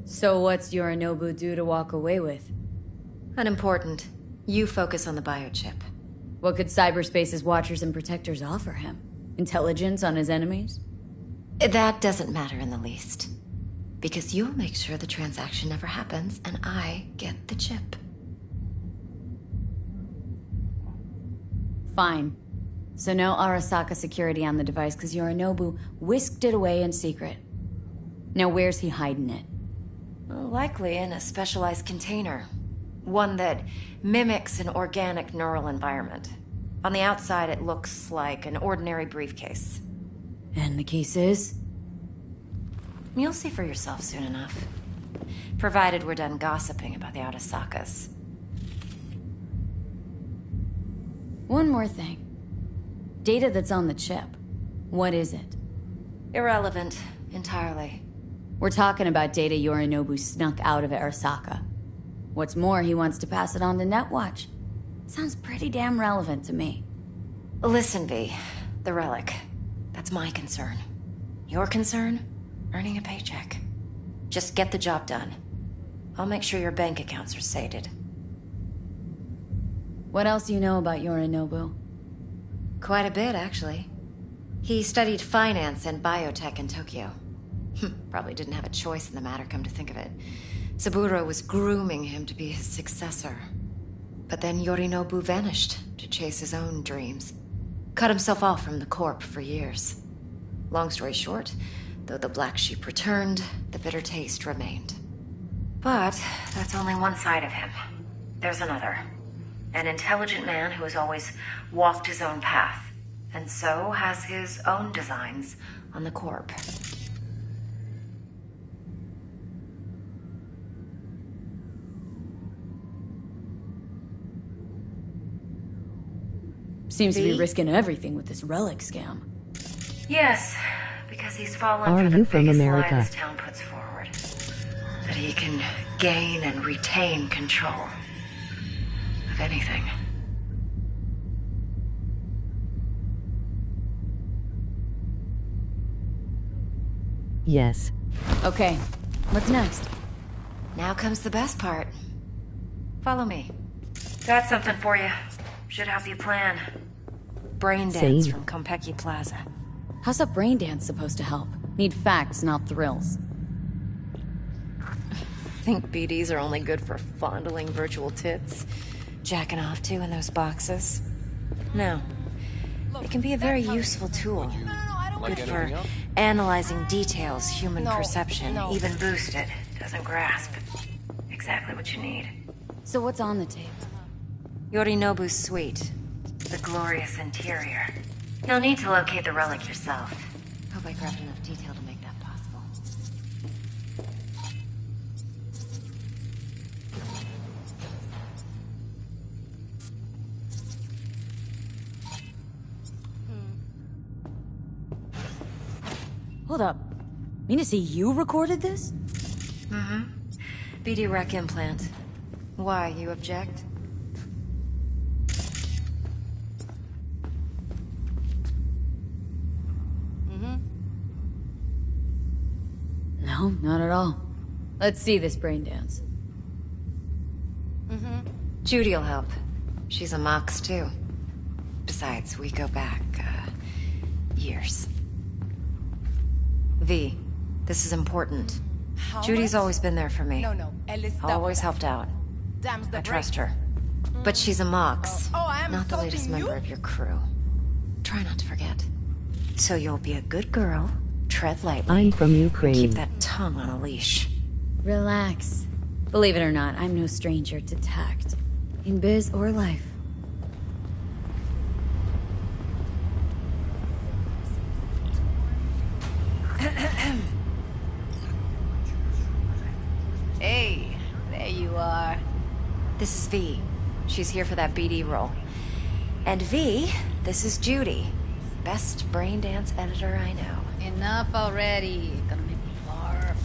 So what's Yorinobu due to walk away with? Unimportant. You focus on the biochip. What could cyberspace's watchers and protectors offer him? Intelligence on his enemies? That doesn't matter in the least. Because you'll make sure the transaction never happens, and I get the chip. Fine. So no Arasaka security on the device because Yorinobu whisked it away in secret. Now where's he hiding it? Well, likely in a specialized container. One that mimics an organic neural environment. On the outside, it looks like an ordinary briefcase. And the case is? You'll see for yourself soon enough. Provided we're done gossiping about the Arasakas. One more thing. Data that's on the chip. What is it? Irrelevant, entirely. We're talking about data Yorinobu snuck out of Arasaka. What's more, he wants to pass it on to Netwatch. Sounds pretty damn relevant to me. Listen, V. The relic. That's my concern. Your concern? Earning a paycheck. Just get the job done. I'll make sure your bank accounts are sated. What else do you know about Yorinobu? Quite a bit, actually. He studied finance and biotech in Tokyo. Probably didn't have a choice in the matter, come to think of it. Saburo was grooming him to be his successor. But then Yorinobu vanished to chase his own dreams. Cut himself off from the Corp for years. Long story short, though the black sheep returned, the bitter taste remained. But that's only one side of him. There's another. An intelligent man who has always walked his own path, and so has his own designs on the Corp. Seems to be risking everything with this relic scam. Yes, because he's fallen Are for the you from biggest lie America? this town puts forward. That he can gain and retain control of anything. Yes. Okay, what's next? Now comes the best part. Follow me. Got something for you. Should help you plan. Brain dance Same. from Konpeki Plaza. How's a brain dance supposed to help? Need facts, not thrills. Think BDs are only good for fondling virtual tits? Jacking off to in those boxes? No. It can be a very useful tool. Good for analyzing details human perception, even boosted, doesn't grasp. Exactly what you need. So what's on the tape? Yorinobu's suite. The glorious interior. You'll need to locate the relic yourself. Hope I grabbed enough detail to make that possible. Hold up. Mean to see you recorded this? Mm-hmm. BD rec implant. Why, you object? No, not at all. Let's see this brain dance. Judy'll help. She's a Mox, too. Besides, we go back, years. V, this is important. Judy's always been there for me. Always helped out. I trust her. But she's a Mox, not the latest member of your crew. Try not to forget. So you'll be a good girl, tread lightly. I'm from Ukraine. Keep that tongue on a leash. Relax. Believe it or not, I'm no stranger to tact. In biz or life. Hey, there you are. This is V. She's here for that BD role. And V, this is Judy. Best brain dance editor I know. Enough already. Gonna make me barf.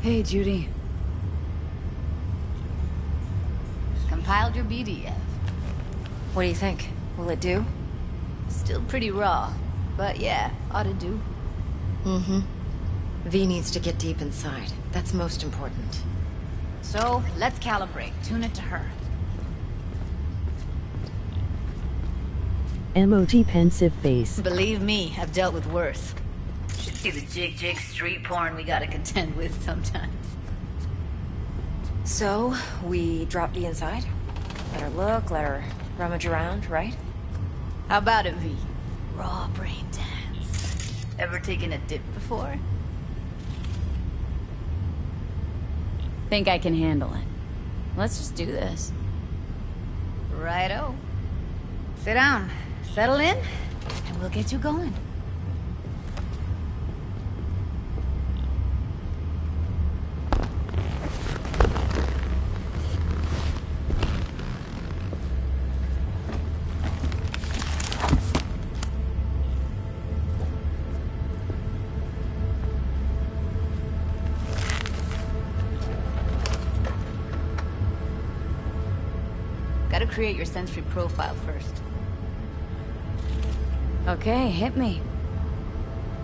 Hey, Judy. Compiled your BDF. What do you think? Will it do? Still pretty raw, but yeah, ought to do. Mm-hmm. V needs to get deep inside. That's most important. So, let's calibrate. Tune it to her. Emoji pensive face. Believe me, I've dealt with worse. Should see the jig street porn we gotta contend with sometimes. So, we drop D inside? Let her look, let her rummage around, right? How about it, V? Raw brain dance. Ever taken a dip before? Think I can handle it. Let's just do this. Righto. Sit down, settle in, and we'll get you going. Gotta create your sensory profile first. Okay, hit me.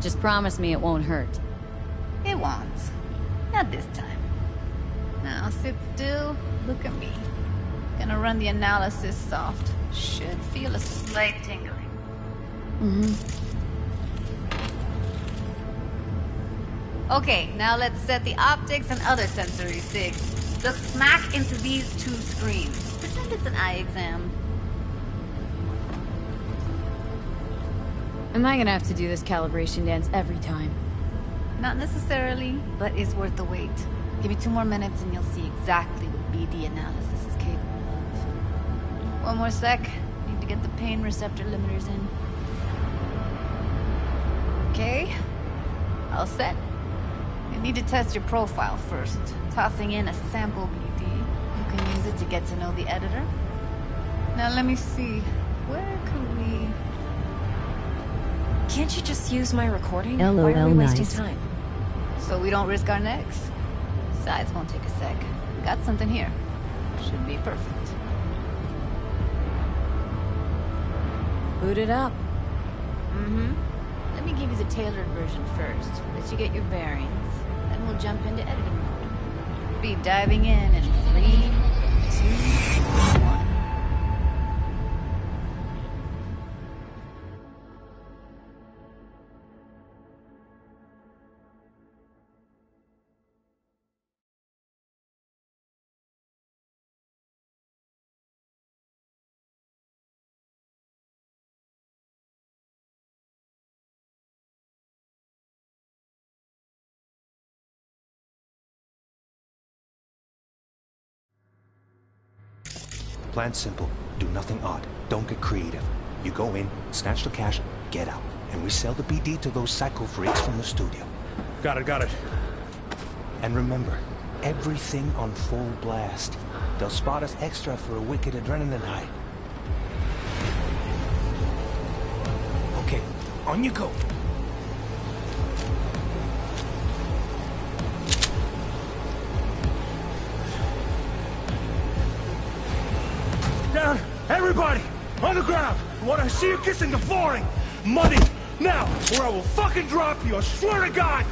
Just promise me it won't hurt. It won't. Not this time. Now sit still, look at me. Gonna run the analysis soft. Should feel a slight tingling. Okay, now let's set the optics and other sensory sigs. Look smack into these two screens. Pretend it's an eye exam. Am I gonna have to do this calibration dance every time? Not necessarily, but it's worth the wait. Give me 2 more minutes and you'll see exactly what BD analysis is capable of. One more sec. Need to get the pain receptor limiters in. Okay. All set. You need to test your profile first. Tossing in a sample BD. You can use it to get to know the editor. Now let me see. Where could we... Can't you just use my recording? LOL, Why are we wasting nice. time? So we don't risk our necks. Besides, won't take a sec. Got something here. Should be perfect. Boot it up. Let me give you the tailored version first. Let you get your bearings. Then we'll jump into editing mode. Be diving in 3, 2, 1. Plan's simple. Do nothing odd. Don't get creative. You go in, snatch the cash, get out, and resell the BD to those psycho freaks from the studio. Got it. And remember, everything on full blast. They'll spot us extra for a wicked adrenaline high. Okay, on you go. Down! Everybody! On the ground! I want to see you kissing the flooring! Money! Now! Or I will fucking drop you! I swear to God!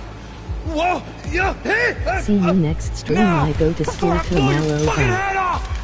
Whoa! Yeah! Hey! See you next stream. Now, I go to before school I blow your tomorrow. fucking Bye. head off!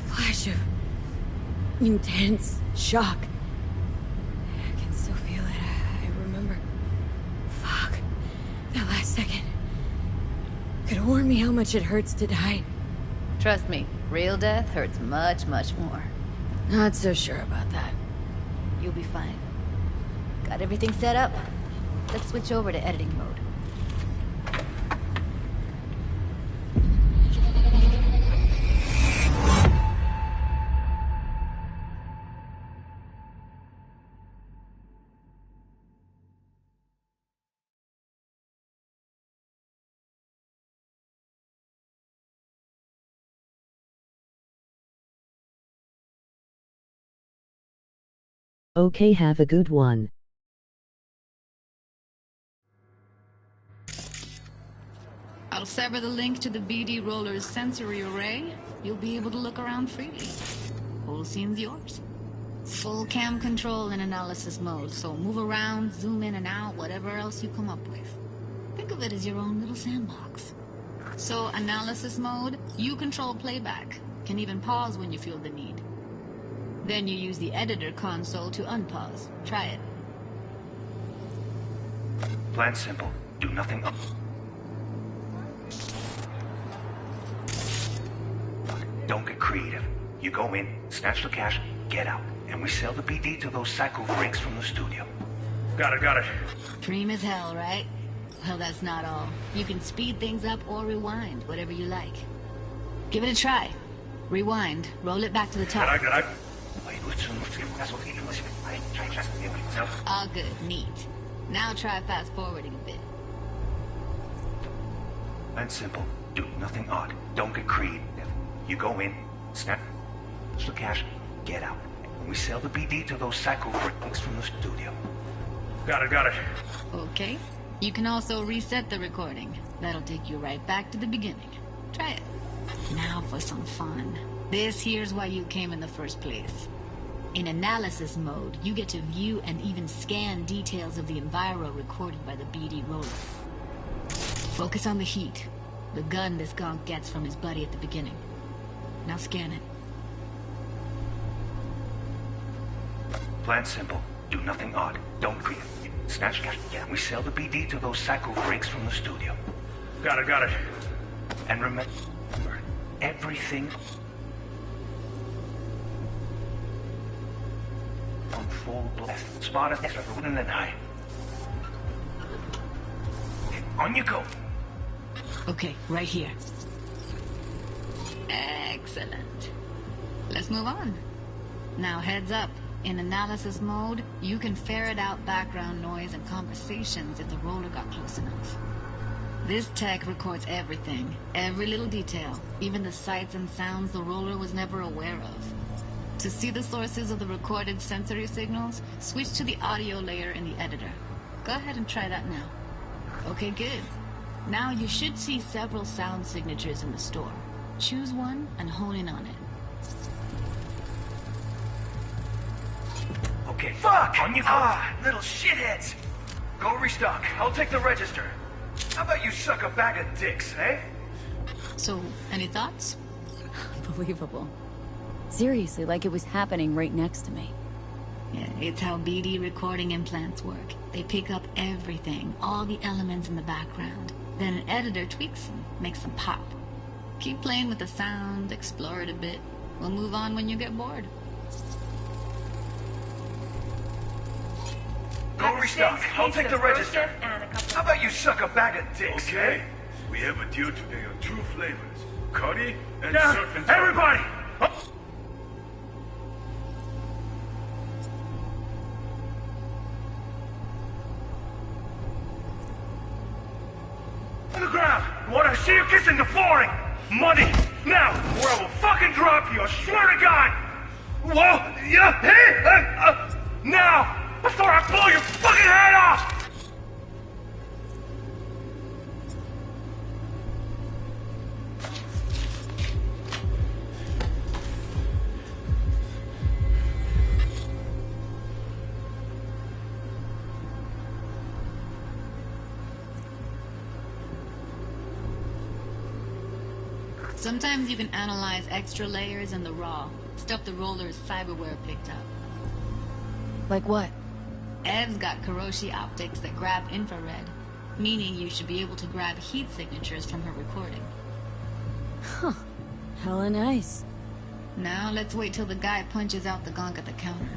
Flash of intense shock. I can still feel it. I remember. Fuck. That last second. Could warn me how much it hurts to die. Trust me, real death hurts much, much more. Not so sure about that. You'll be fine. Got everything set up? Let's switch over to editing mode. Okay, have a good one. I'll sever the link to the BD Roller's sensory array. You'll be able to look around freely. Whole scene's yours. Full cam control in analysis mode, so move around, zoom in and out, whatever else you come up with. Think of it as your own little sandbox. So, analysis mode, you control playback. Can even pause when you feel the need. Then you use the editor console to unpause. Try it. Plan simple. Do nothing up. Don't get creative. You go in, snatch the cash, get out. And we sell the BD to those psycho freaks from the studio. Got it. Dream as hell, right? Well, that's not all. You can speed things up or rewind, whatever you like. Give it a try. Rewind. Roll it back to the top. All good. Neat. Now try fast forwarding a bit. Plan simple. Do nothing odd. Don't get creative. You go in, snatch the cash, get out. And we sell the BD to those psycho freaks from the studio. Got it. Okay. You can also reset the recording. That'll take you right back to the beginning. Try it. Now for some fun. This here's why you came in the first place. In analysis mode, you get to view and even scan details of the enviro recorded by the BD Roller. Focus on the heat. The gun this gonk gets from his buddy at the beginning. Now scan it. Plan simple. Do nothing odd. Don't create. Snatch cash. Yeah, we sell the BD to those psycho freaks from the studio. Got it. And remember, everything on full blast. Spot us and then high. Okay, on you go. Okay, right here. Excellent. Let's move on. Now heads up. In analysis mode, you can ferret out background noise and conversations if the roller got close enough. This tech records everything, every little detail, even the sights and sounds the roller was never aware of. To see the sources of the recorded sensory signals, switch to the audio layer in the editor. Go ahead and try that now. Okay, good. Now you should see several sound signatures in the store. Choose one and hone in on it. Okay, fuck! On you go! Little shitheads! Go restock. I'll take the register. How about you suck a bag of dicks, eh? So, any thoughts? Unbelievable. Seriously, like it was happening right next to me. Yeah, it's how BD recording implants work. They pick up everything, all the elements in the background. Then an editor tweaks them, makes them pop. Keep playing with the sound, explore it a bit. We'll move on when you get bored. Go restock. I'll take the register. How about you suck a bag of dicks, Okay. eh? We have a deal today on 2 flavors. Curry and Now, surf and turf. everybody! On the ground! I want to see you kissing the flooring! Money! Now! Or I will fucking drop you, I swear to God! Whoa! Yeah! Hey! Now! Before I blow your fucking head off! Sometimes you can analyze extra layers in the raw, stuff the roller's cyberware picked up. Like what? Ev's got Kiroshi optics that grab infrared, meaning you should be able to grab heat signatures from her recording. Huh. Hella nice. Now let's wait till the guy punches out the gonk at the counter.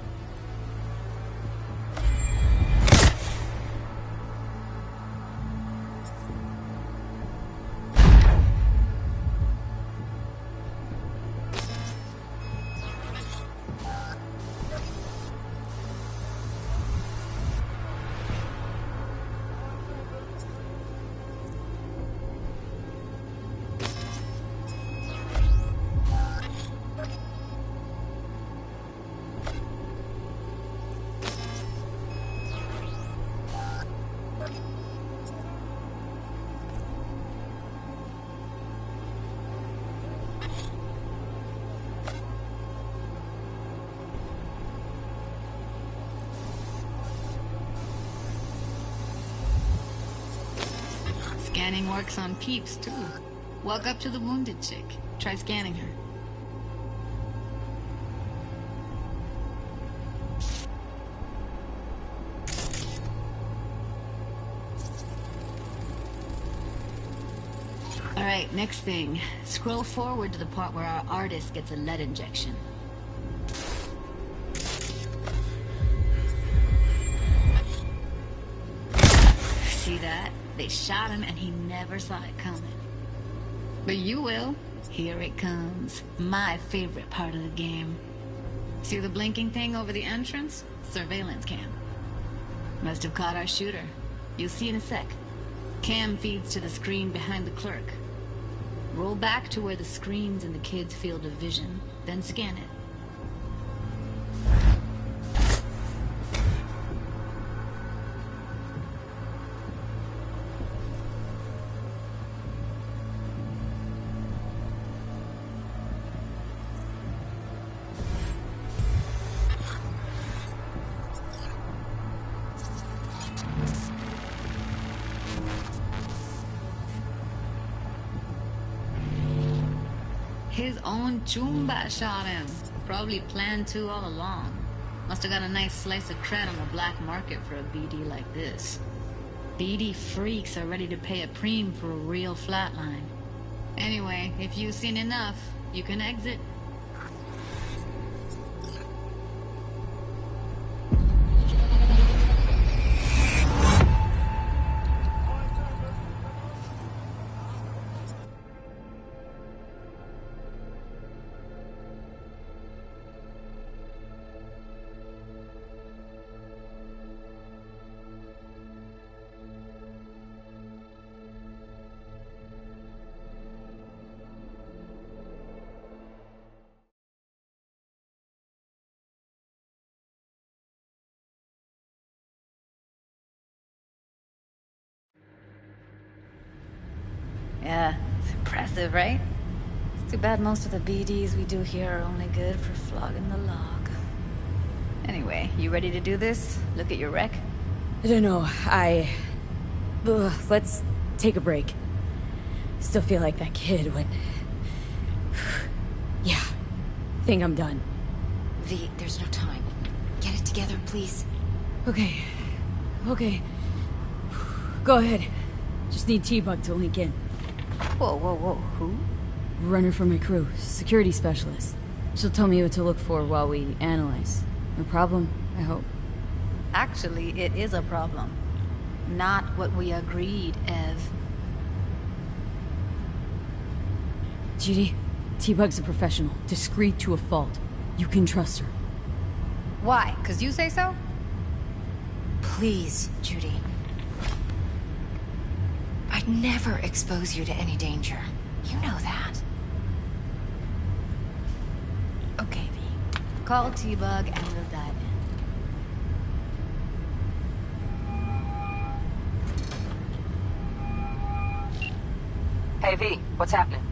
Scanning works on peeps, too. Walk up to the wounded chick. Try scanning her. Alright, next thing. Scroll forward to the part where our artist gets a lead injection. See that? They shot him and he never saw it coming. But you will. Here it comes. My favorite part of the game. See the blinking thing over the entrance? Surveillance cam. Must have caught our shooter. You'll see in a sec. Cam feeds to the screen behind the clerk. Roll back to where the screen's in the kid's field of vision, then scan it. His own Chumba shot him. Probably planned to all along. Must have got a nice slice of cred on the black market for a BD like this. BD freaks are ready to pay a preem for a real flatline. Anyway, if you've seen enough, you can exit. Yeah, it's impressive, right? It's too bad most of the BDs we do here are only good for flogging the log. Anyway, you ready to do this? Look at your wreck? I don't know, let's take a break. Still feel like that kid when... Yeah, think I'm done. V, there's no time. Get it together, please. Okay. Go ahead. Just need T-Bug to link in. Whoa, who? Runner for my crew, security specialist. She'll tell me what to look for while we analyze. No problem, I hope. Actually, it is a problem. Not what we agreed, Ev. Judy, T-Bug's a professional, discreet to a fault. You can trust her. Why? 'Cause you say so? Please, Judy. I'd never expose you to any danger. You know that. Okay, V. Call T-Bug and we'll dive in. Hey, V, what's happening?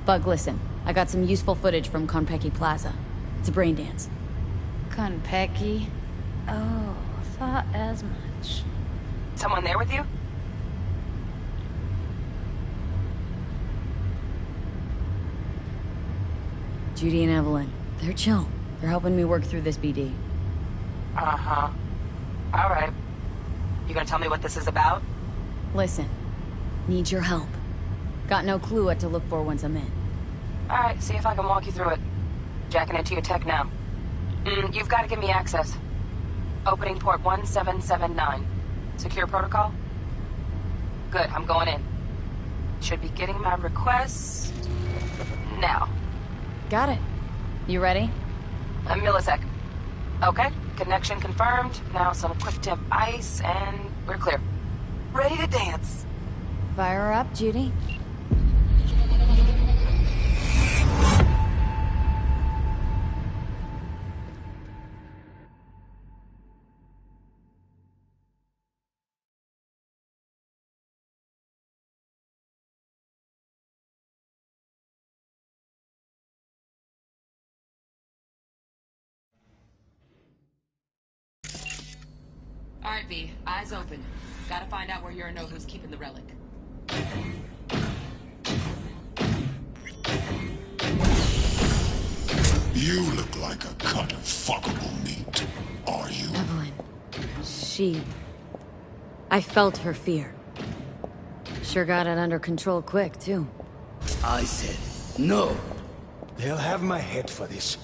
Bug, listen. I got some useful footage from Konpeki Plaza. It's a brain dance. Konpeki? Oh, thought as much. Someone there with you? Judy and Evelyn. They're chill. They're helping me work through this BD. Uh-huh. All right. You gonna tell me what this is about? Listen. Need your help. Got no clue what to look for once I'm in. All right, see if I can walk you through it. Jacking into your tech now. You've got to give me access. Opening port 1779. Secure protocol? Good, I'm going in. Should be getting my request... now. Got it. You ready? A millisecond. Okay, connection confirmed. Now some quick tip ice, and we're clear. Ready to dance. Fire her up, Judy. All right, V. Eyes open. Gotta find out where Yorinobu's keeping the relic. You look like a cut of fuckable meat. Are you? Evelyn. I felt her fear. Sure got it under control quick, too. I said, no. They'll have my head for this.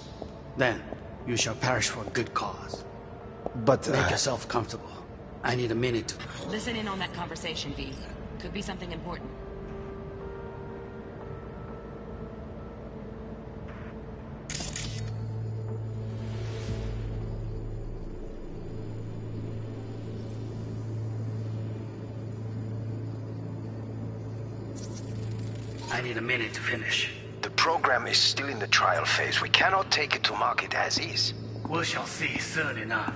Then, you shall perish for a good cause. But, Make yourself comfortable. I need a minute to... Listen in on that conversation, V. Could be something important. I need a minute to finish. the program is still in the trial phase. We cannot take it to market as is. We shall see soon enough.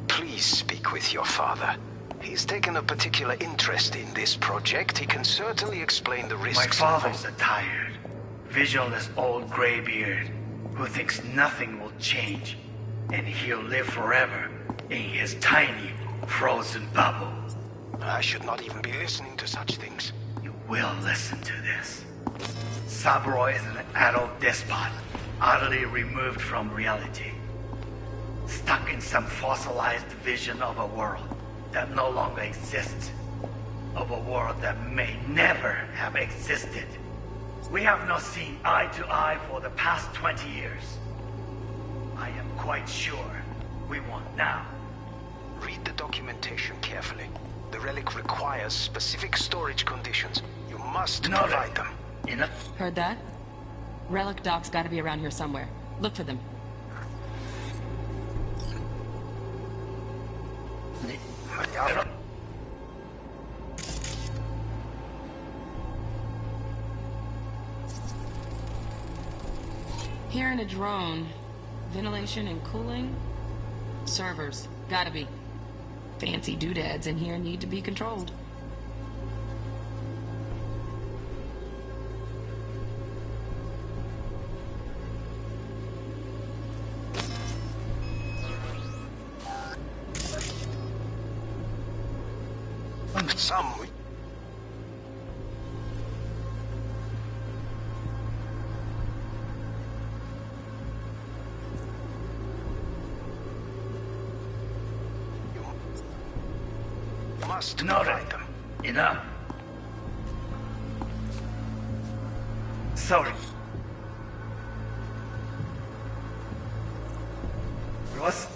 Please speak with your father. He's taken a particular interest in this project. He can certainly explain the risks. My father's a tired, visionless old graybeard who thinks nothing will change, and he'll live forever in his tiny, frozen bubble. I should not even be listening to such things. You will listen to this. Saburo is an adult despot, utterly removed from reality. Stuck in some fossilized vision of a world that no longer exists. Of a world that may never have existed. We have not seen eye to eye for the past 20 years. I am quite sure we won't now. Read the documentation carefully. The relic requires specific storage conditions. You must provide them. Heard that? Relic docs gotta be around here somewhere. Look for them. Here in a drone. Ventilation and cooling? Servers. Gotta be. Fancy doodads in here need to be controlled. Must provide them. Enough. Sorry. Ross?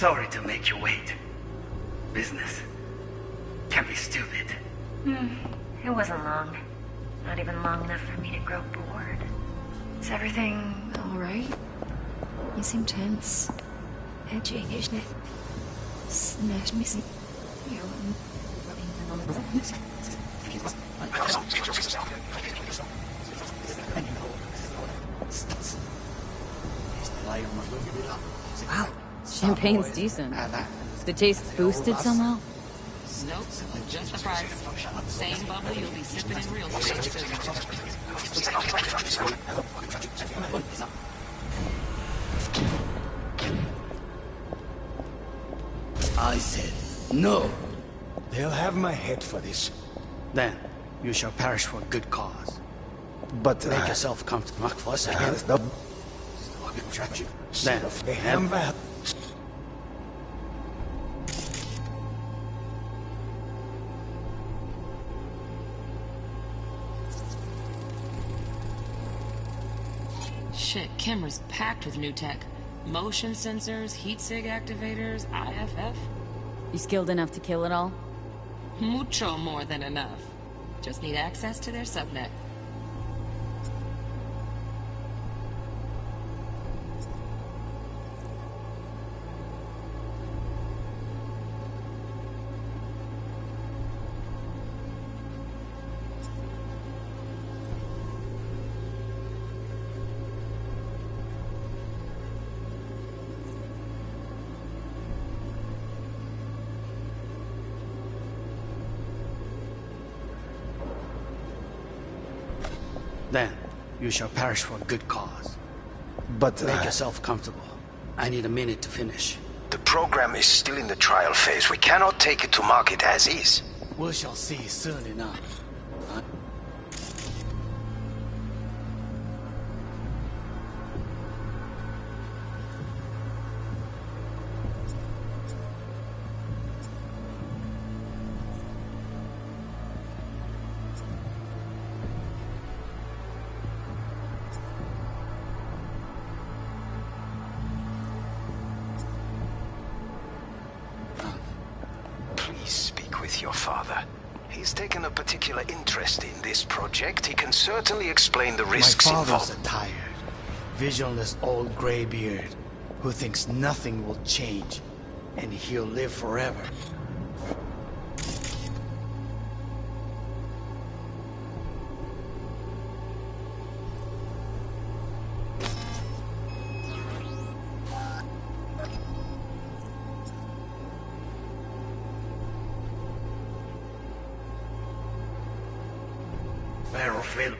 Sorry to make you wait. Business can be stupid. It wasn't long. Not even long enough for me to grow bored. Is everything alright? You seem tense. Edgy, isn't it? Smash missing. Wow, champagne's decent. The taste boosted somehow? Nope, just the price. Same bubble you'll be sipping in real estate soon. I said no. They'll have my head for this. Then you shall perish for a good cause. But make yourself comfortable for a second. Then Shit, camera's packed with new tech. Motion sensors, heat sig activators, IFF. You skilled enough to kill it all? Mucho more than enough. Just need access to their subnet. Then you shall perish for a good cause. But make yourself comfortable. I need a minute to finish. The program is still in the trial phase. We cannot take it to market as is. We shall see soon enough. Your father. He's taken a particular interest in this project. He can certainly explain the risks involved. My father's involved. a tired, visionless old graybeard who thinks nothing will change, and he'll live forever. Battlefield.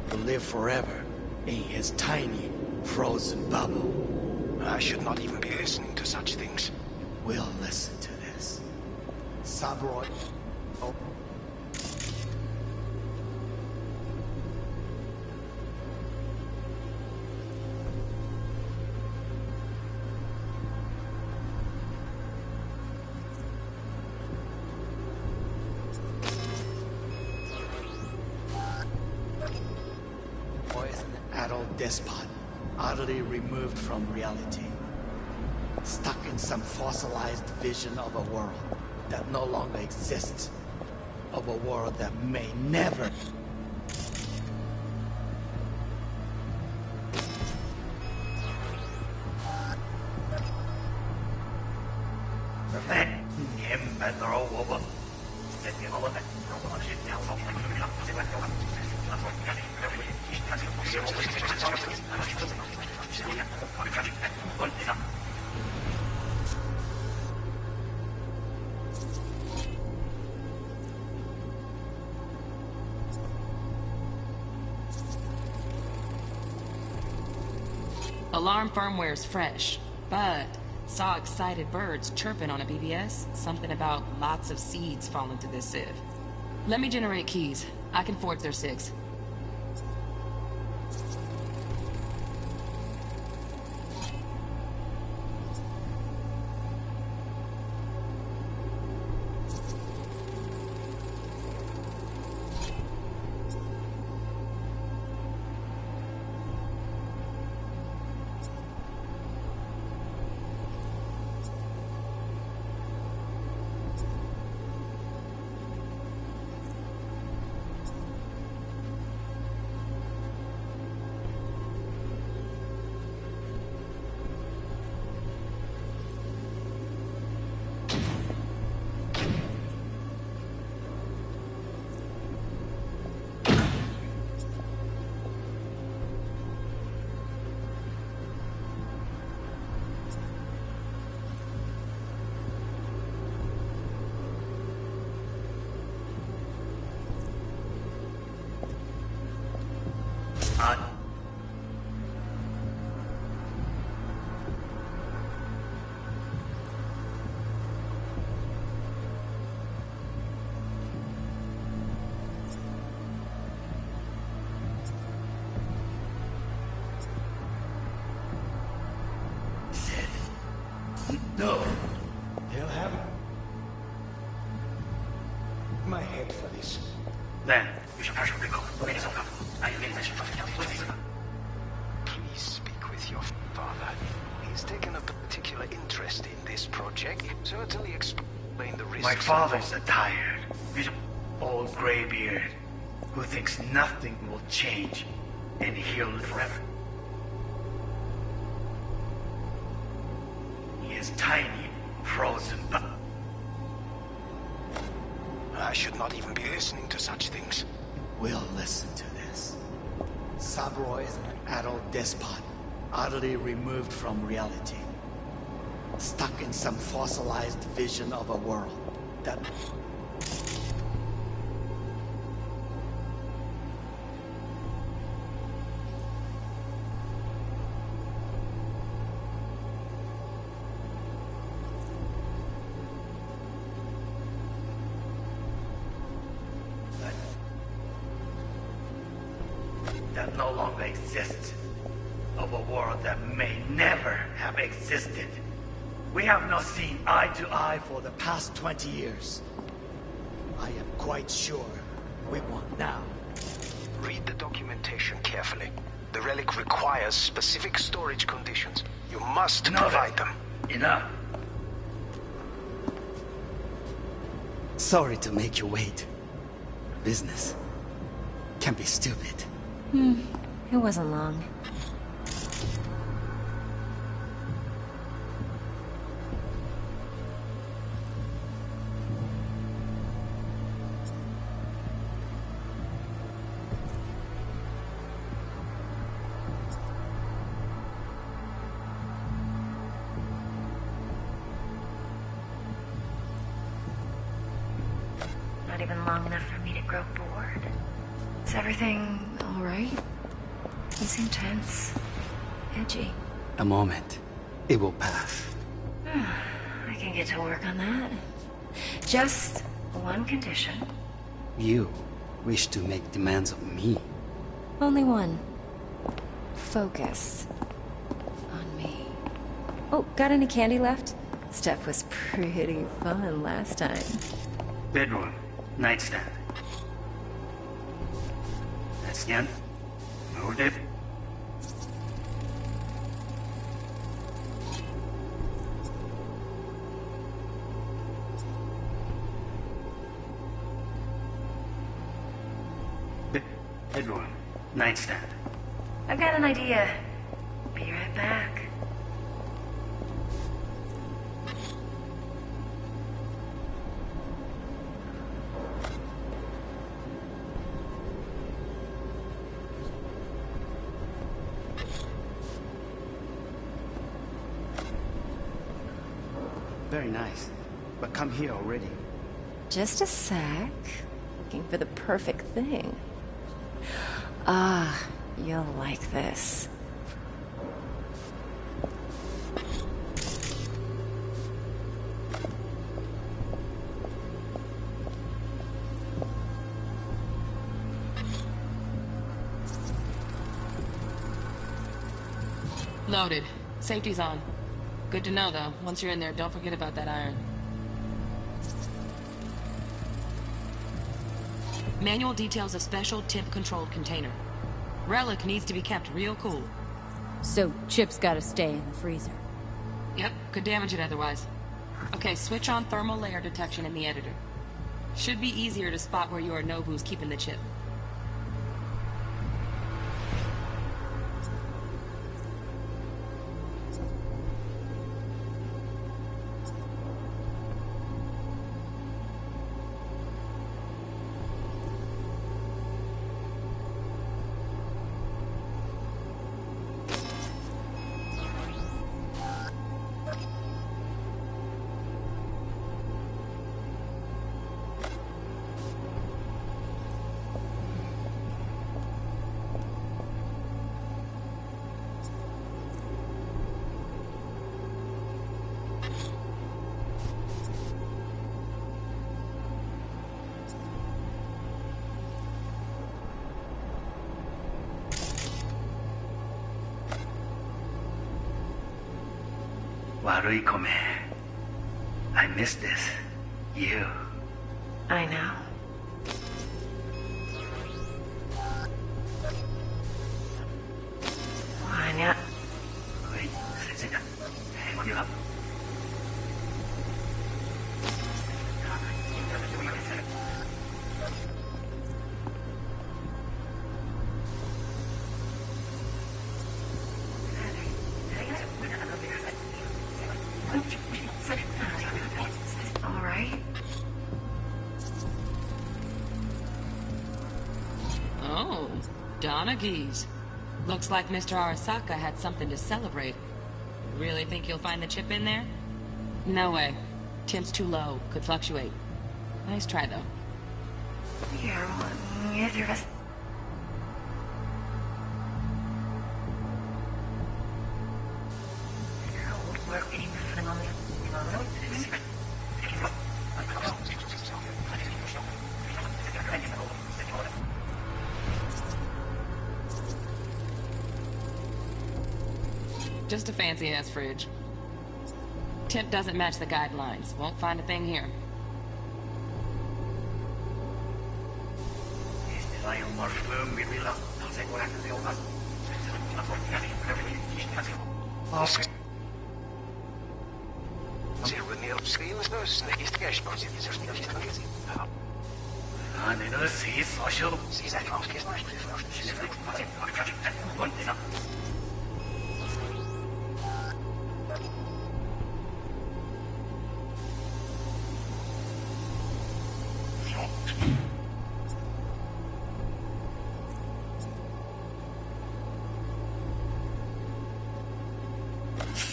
To live forever in his tiny, frozen bubble. I should not even be listening to such things. We'll listen to this. Sabroy. Oh. Boy is an adult despot, utterly removed from reality. Stuck in some fossilized vision of a world that no longer exists. Of a world that may never... Alarm firmware's fresh, but saw excited birds chirping on a BBS. Something about lots of seeds falling to this sieve. Let me generate keys. I can forge their SIGs. my head for this. Then, you should partially recall. Please speak with your father. He's taken a particular interest in this project. Certainly explain the risks. My father's a tired, old graybeard who thinks nothing will change and he'll live forever. He is tiny, frozen, but I should not even be listening to such things. we'll listen to this. Saburo is an adult despot, utterly removed from reality. Stuck in some fossilized vision of a world that... that no longer exists. Of a world that may never have existed. We have not seen eye to eye for the past 20 years. I am quite sure we want now. Read the documentation carefully. The relic requires specific storage conditions. You must provide them. Enough. Sorry to make you wait. Business can be stupid. It wasn't long. Not even long enough for me to grow bored. Is everything all right? You seem tense. Edgy. A moment. It will pass. I can get to work on that. Just one condition. You wish to make demands of me. Only one. Focus on me. Oh, got any candy left? Stuff was pretty fun last time. Bedroom. Nightstand. That's yan. Hold it. Bedroom. Nightstand. I've got an idea. Be right back. Very nice. But come here already. Just a sec. Looking for the perfect thing. Ah, you'll like this. Loaded. Safety's on. Good to know, though. Once you're in there, don't forget about that iron. Manual details a special temp-controlled container. Relic needs to be kept real cool. So Chip's gotta stay in the freezer. Yep, could damage it otherwise. Okay, switch on thermal layer detection in the editor. Should be easier to spot where Yorinobu's keeping the chip. Warui Kome. I miss this. You. I know. 아니야. 거의 세세가 해버려. All right. Oh, Donaghy's. Looks like Mr. Arasaka had something to celebrate. Really think you'll find the chip in there? No way. Temp's too low. Could fluctuate. Nice try, though. Just a fancy-ass fridge. Temp doesn't match the guidelines. Won't find a thing here.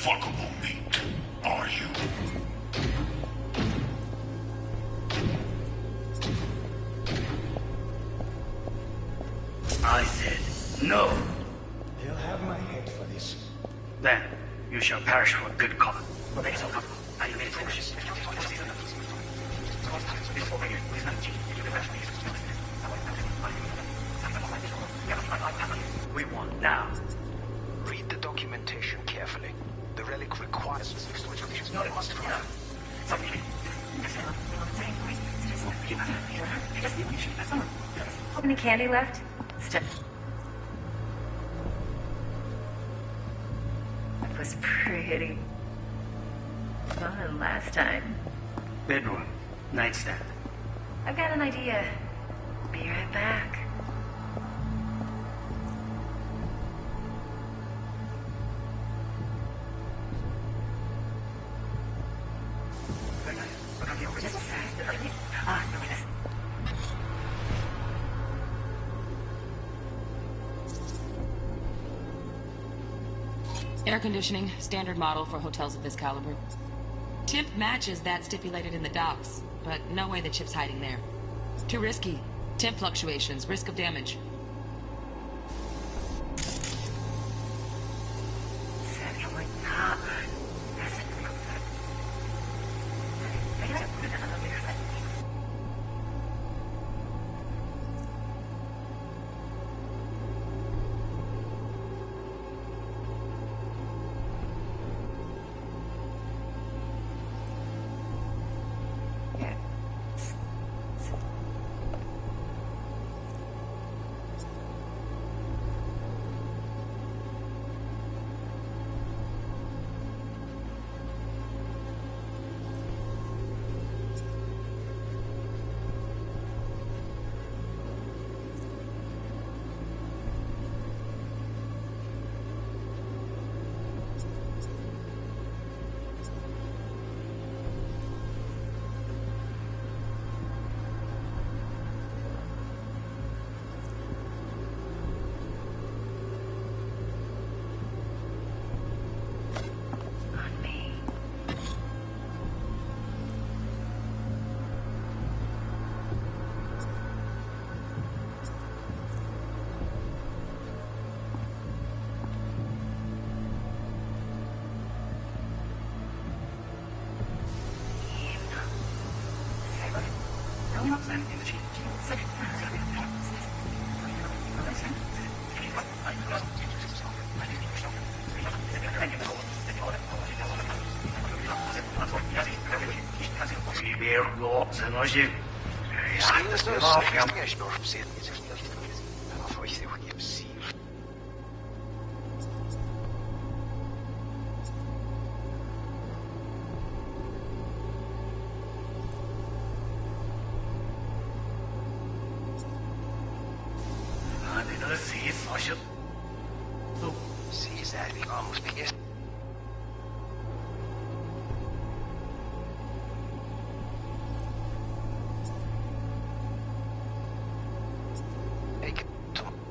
Fuckable meat, are you? I said no. They'll have my head for this. Then you shall perish for a good cause. We want now. Read the documentation carefully. The relic requires no, it must Any candy left? That was pretty fun last time. Bedroom, nightstand. I've got an idea. Be right back. Air conditioning, standard model for hotels of this caliber. Temp matches that stipulated in the docs, but no way the chip's hiding there. Too risky. Temp fluctuations, risk of damage.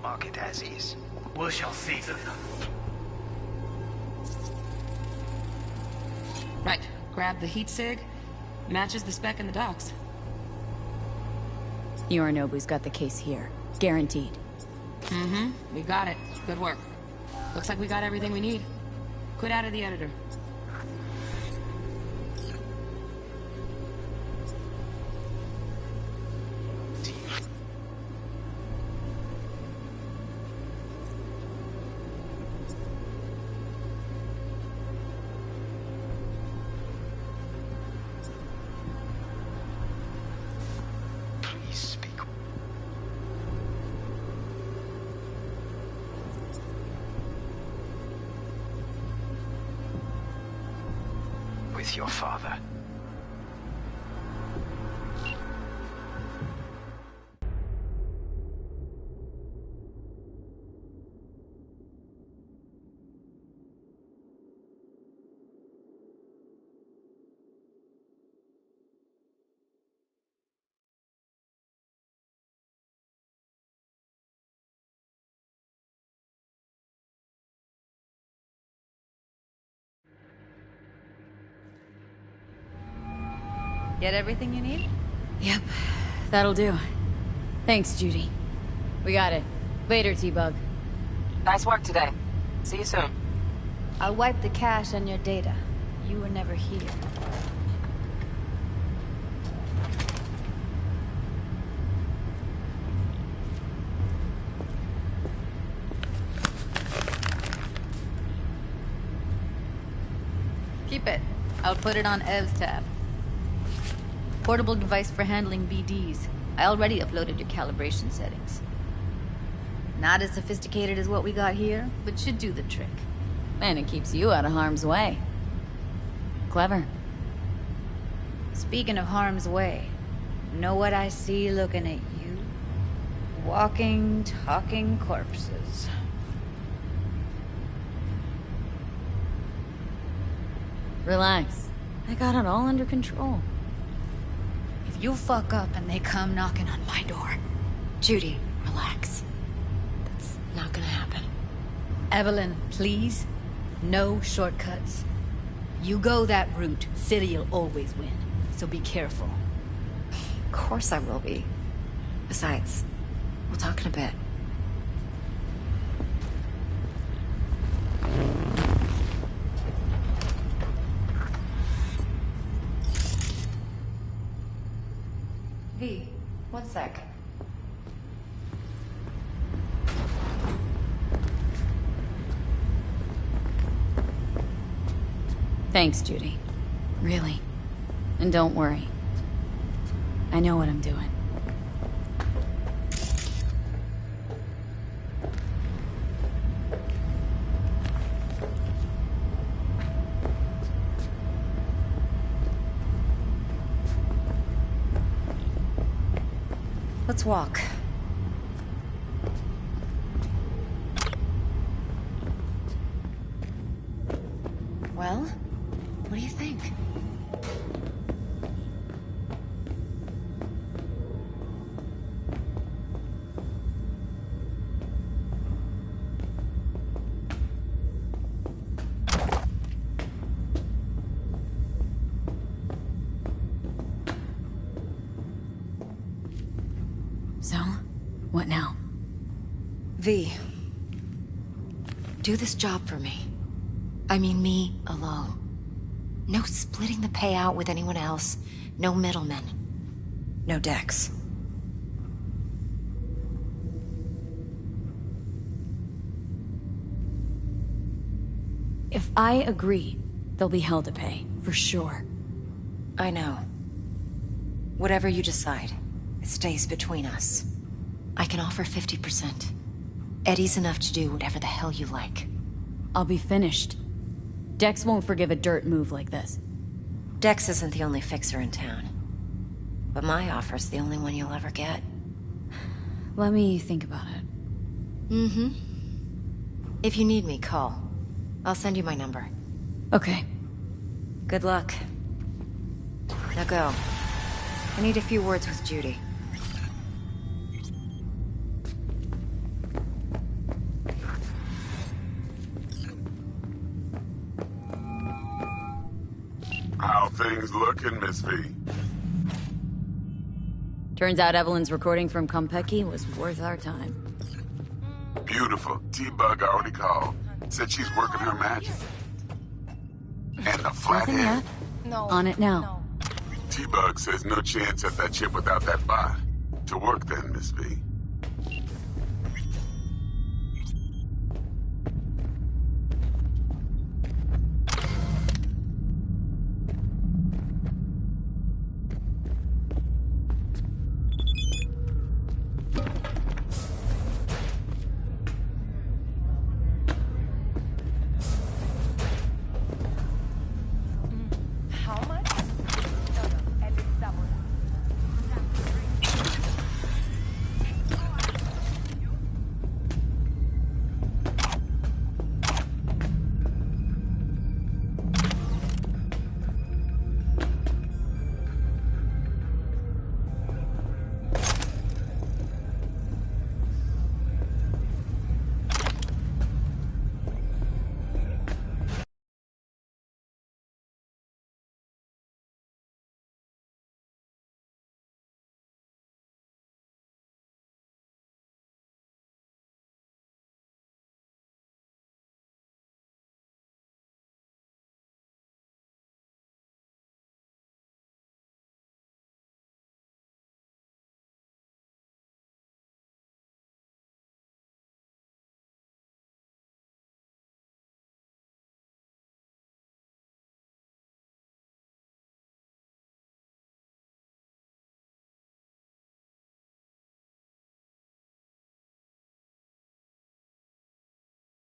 Mark it as is. 我想see这个。 Right. Grab the heat sig. Matches the spec in the docks. Yorinobu's got the case here. Guaranteed. Mm-hmm. We got it. Good work. Looks like we got everything we need. Quit out of the editor. Please speak. With your father. Get everything you need? Yep, that'll do. Thanks, Judy. We got it. Later, T-Bug. Nice work today. See you soon. I'll wipe the cache on your data. You were never here. Keep it. I'll put it on Ev's tab. Portable device for handling BDs. I already uploaded your calibration settings. Not as sophisticated as what we got here, but should do the trick. And it keeps you out of harm's way. Clever. Speaking of harm's way, know what I see looking at you? Walking, talking corpses. Relax. I got it all under control. If you fuck up and they come knocking on my door... Judy, relax. That's not gonna happen. Evelyn, please. No shortcuts. You go that route, City'll always win. So be careful. Of course I will be. Besides, we'll talk in a bit. V, 1 sec. Thanks, Judy. Really. And don't worry. I know what I'm doing. Let's walk. Well, what do you think? So, what now? V, do this job for me. I mean me alone. No splitting the payout with anyone else. No middlemen. No Dex. If I agree, there'll be hell to pay, for sure. I know. Whatever you decide, stays between us. I can offer 50%. Eddie's enough to do whatever the hell you like. I'll be finished. Dex won't forgive a dirt move like this. Dex isn't the only fixer in town. But my offer's the only one you'll ever get. Let me think about it. Mm-hmm. If you need me, call. I'll send you my number. Okay. Good luck. Now go. I need a few words with Judy. How things looking, Miss V? Turns out Evelyn's recording from Konpeki was worth our time. Beautiful. T-Bug already called. Said she's working her magic. And the flathead? Yet. No. On it now. T-Bug says no chance at that chip without that bot. To work then, Miss V.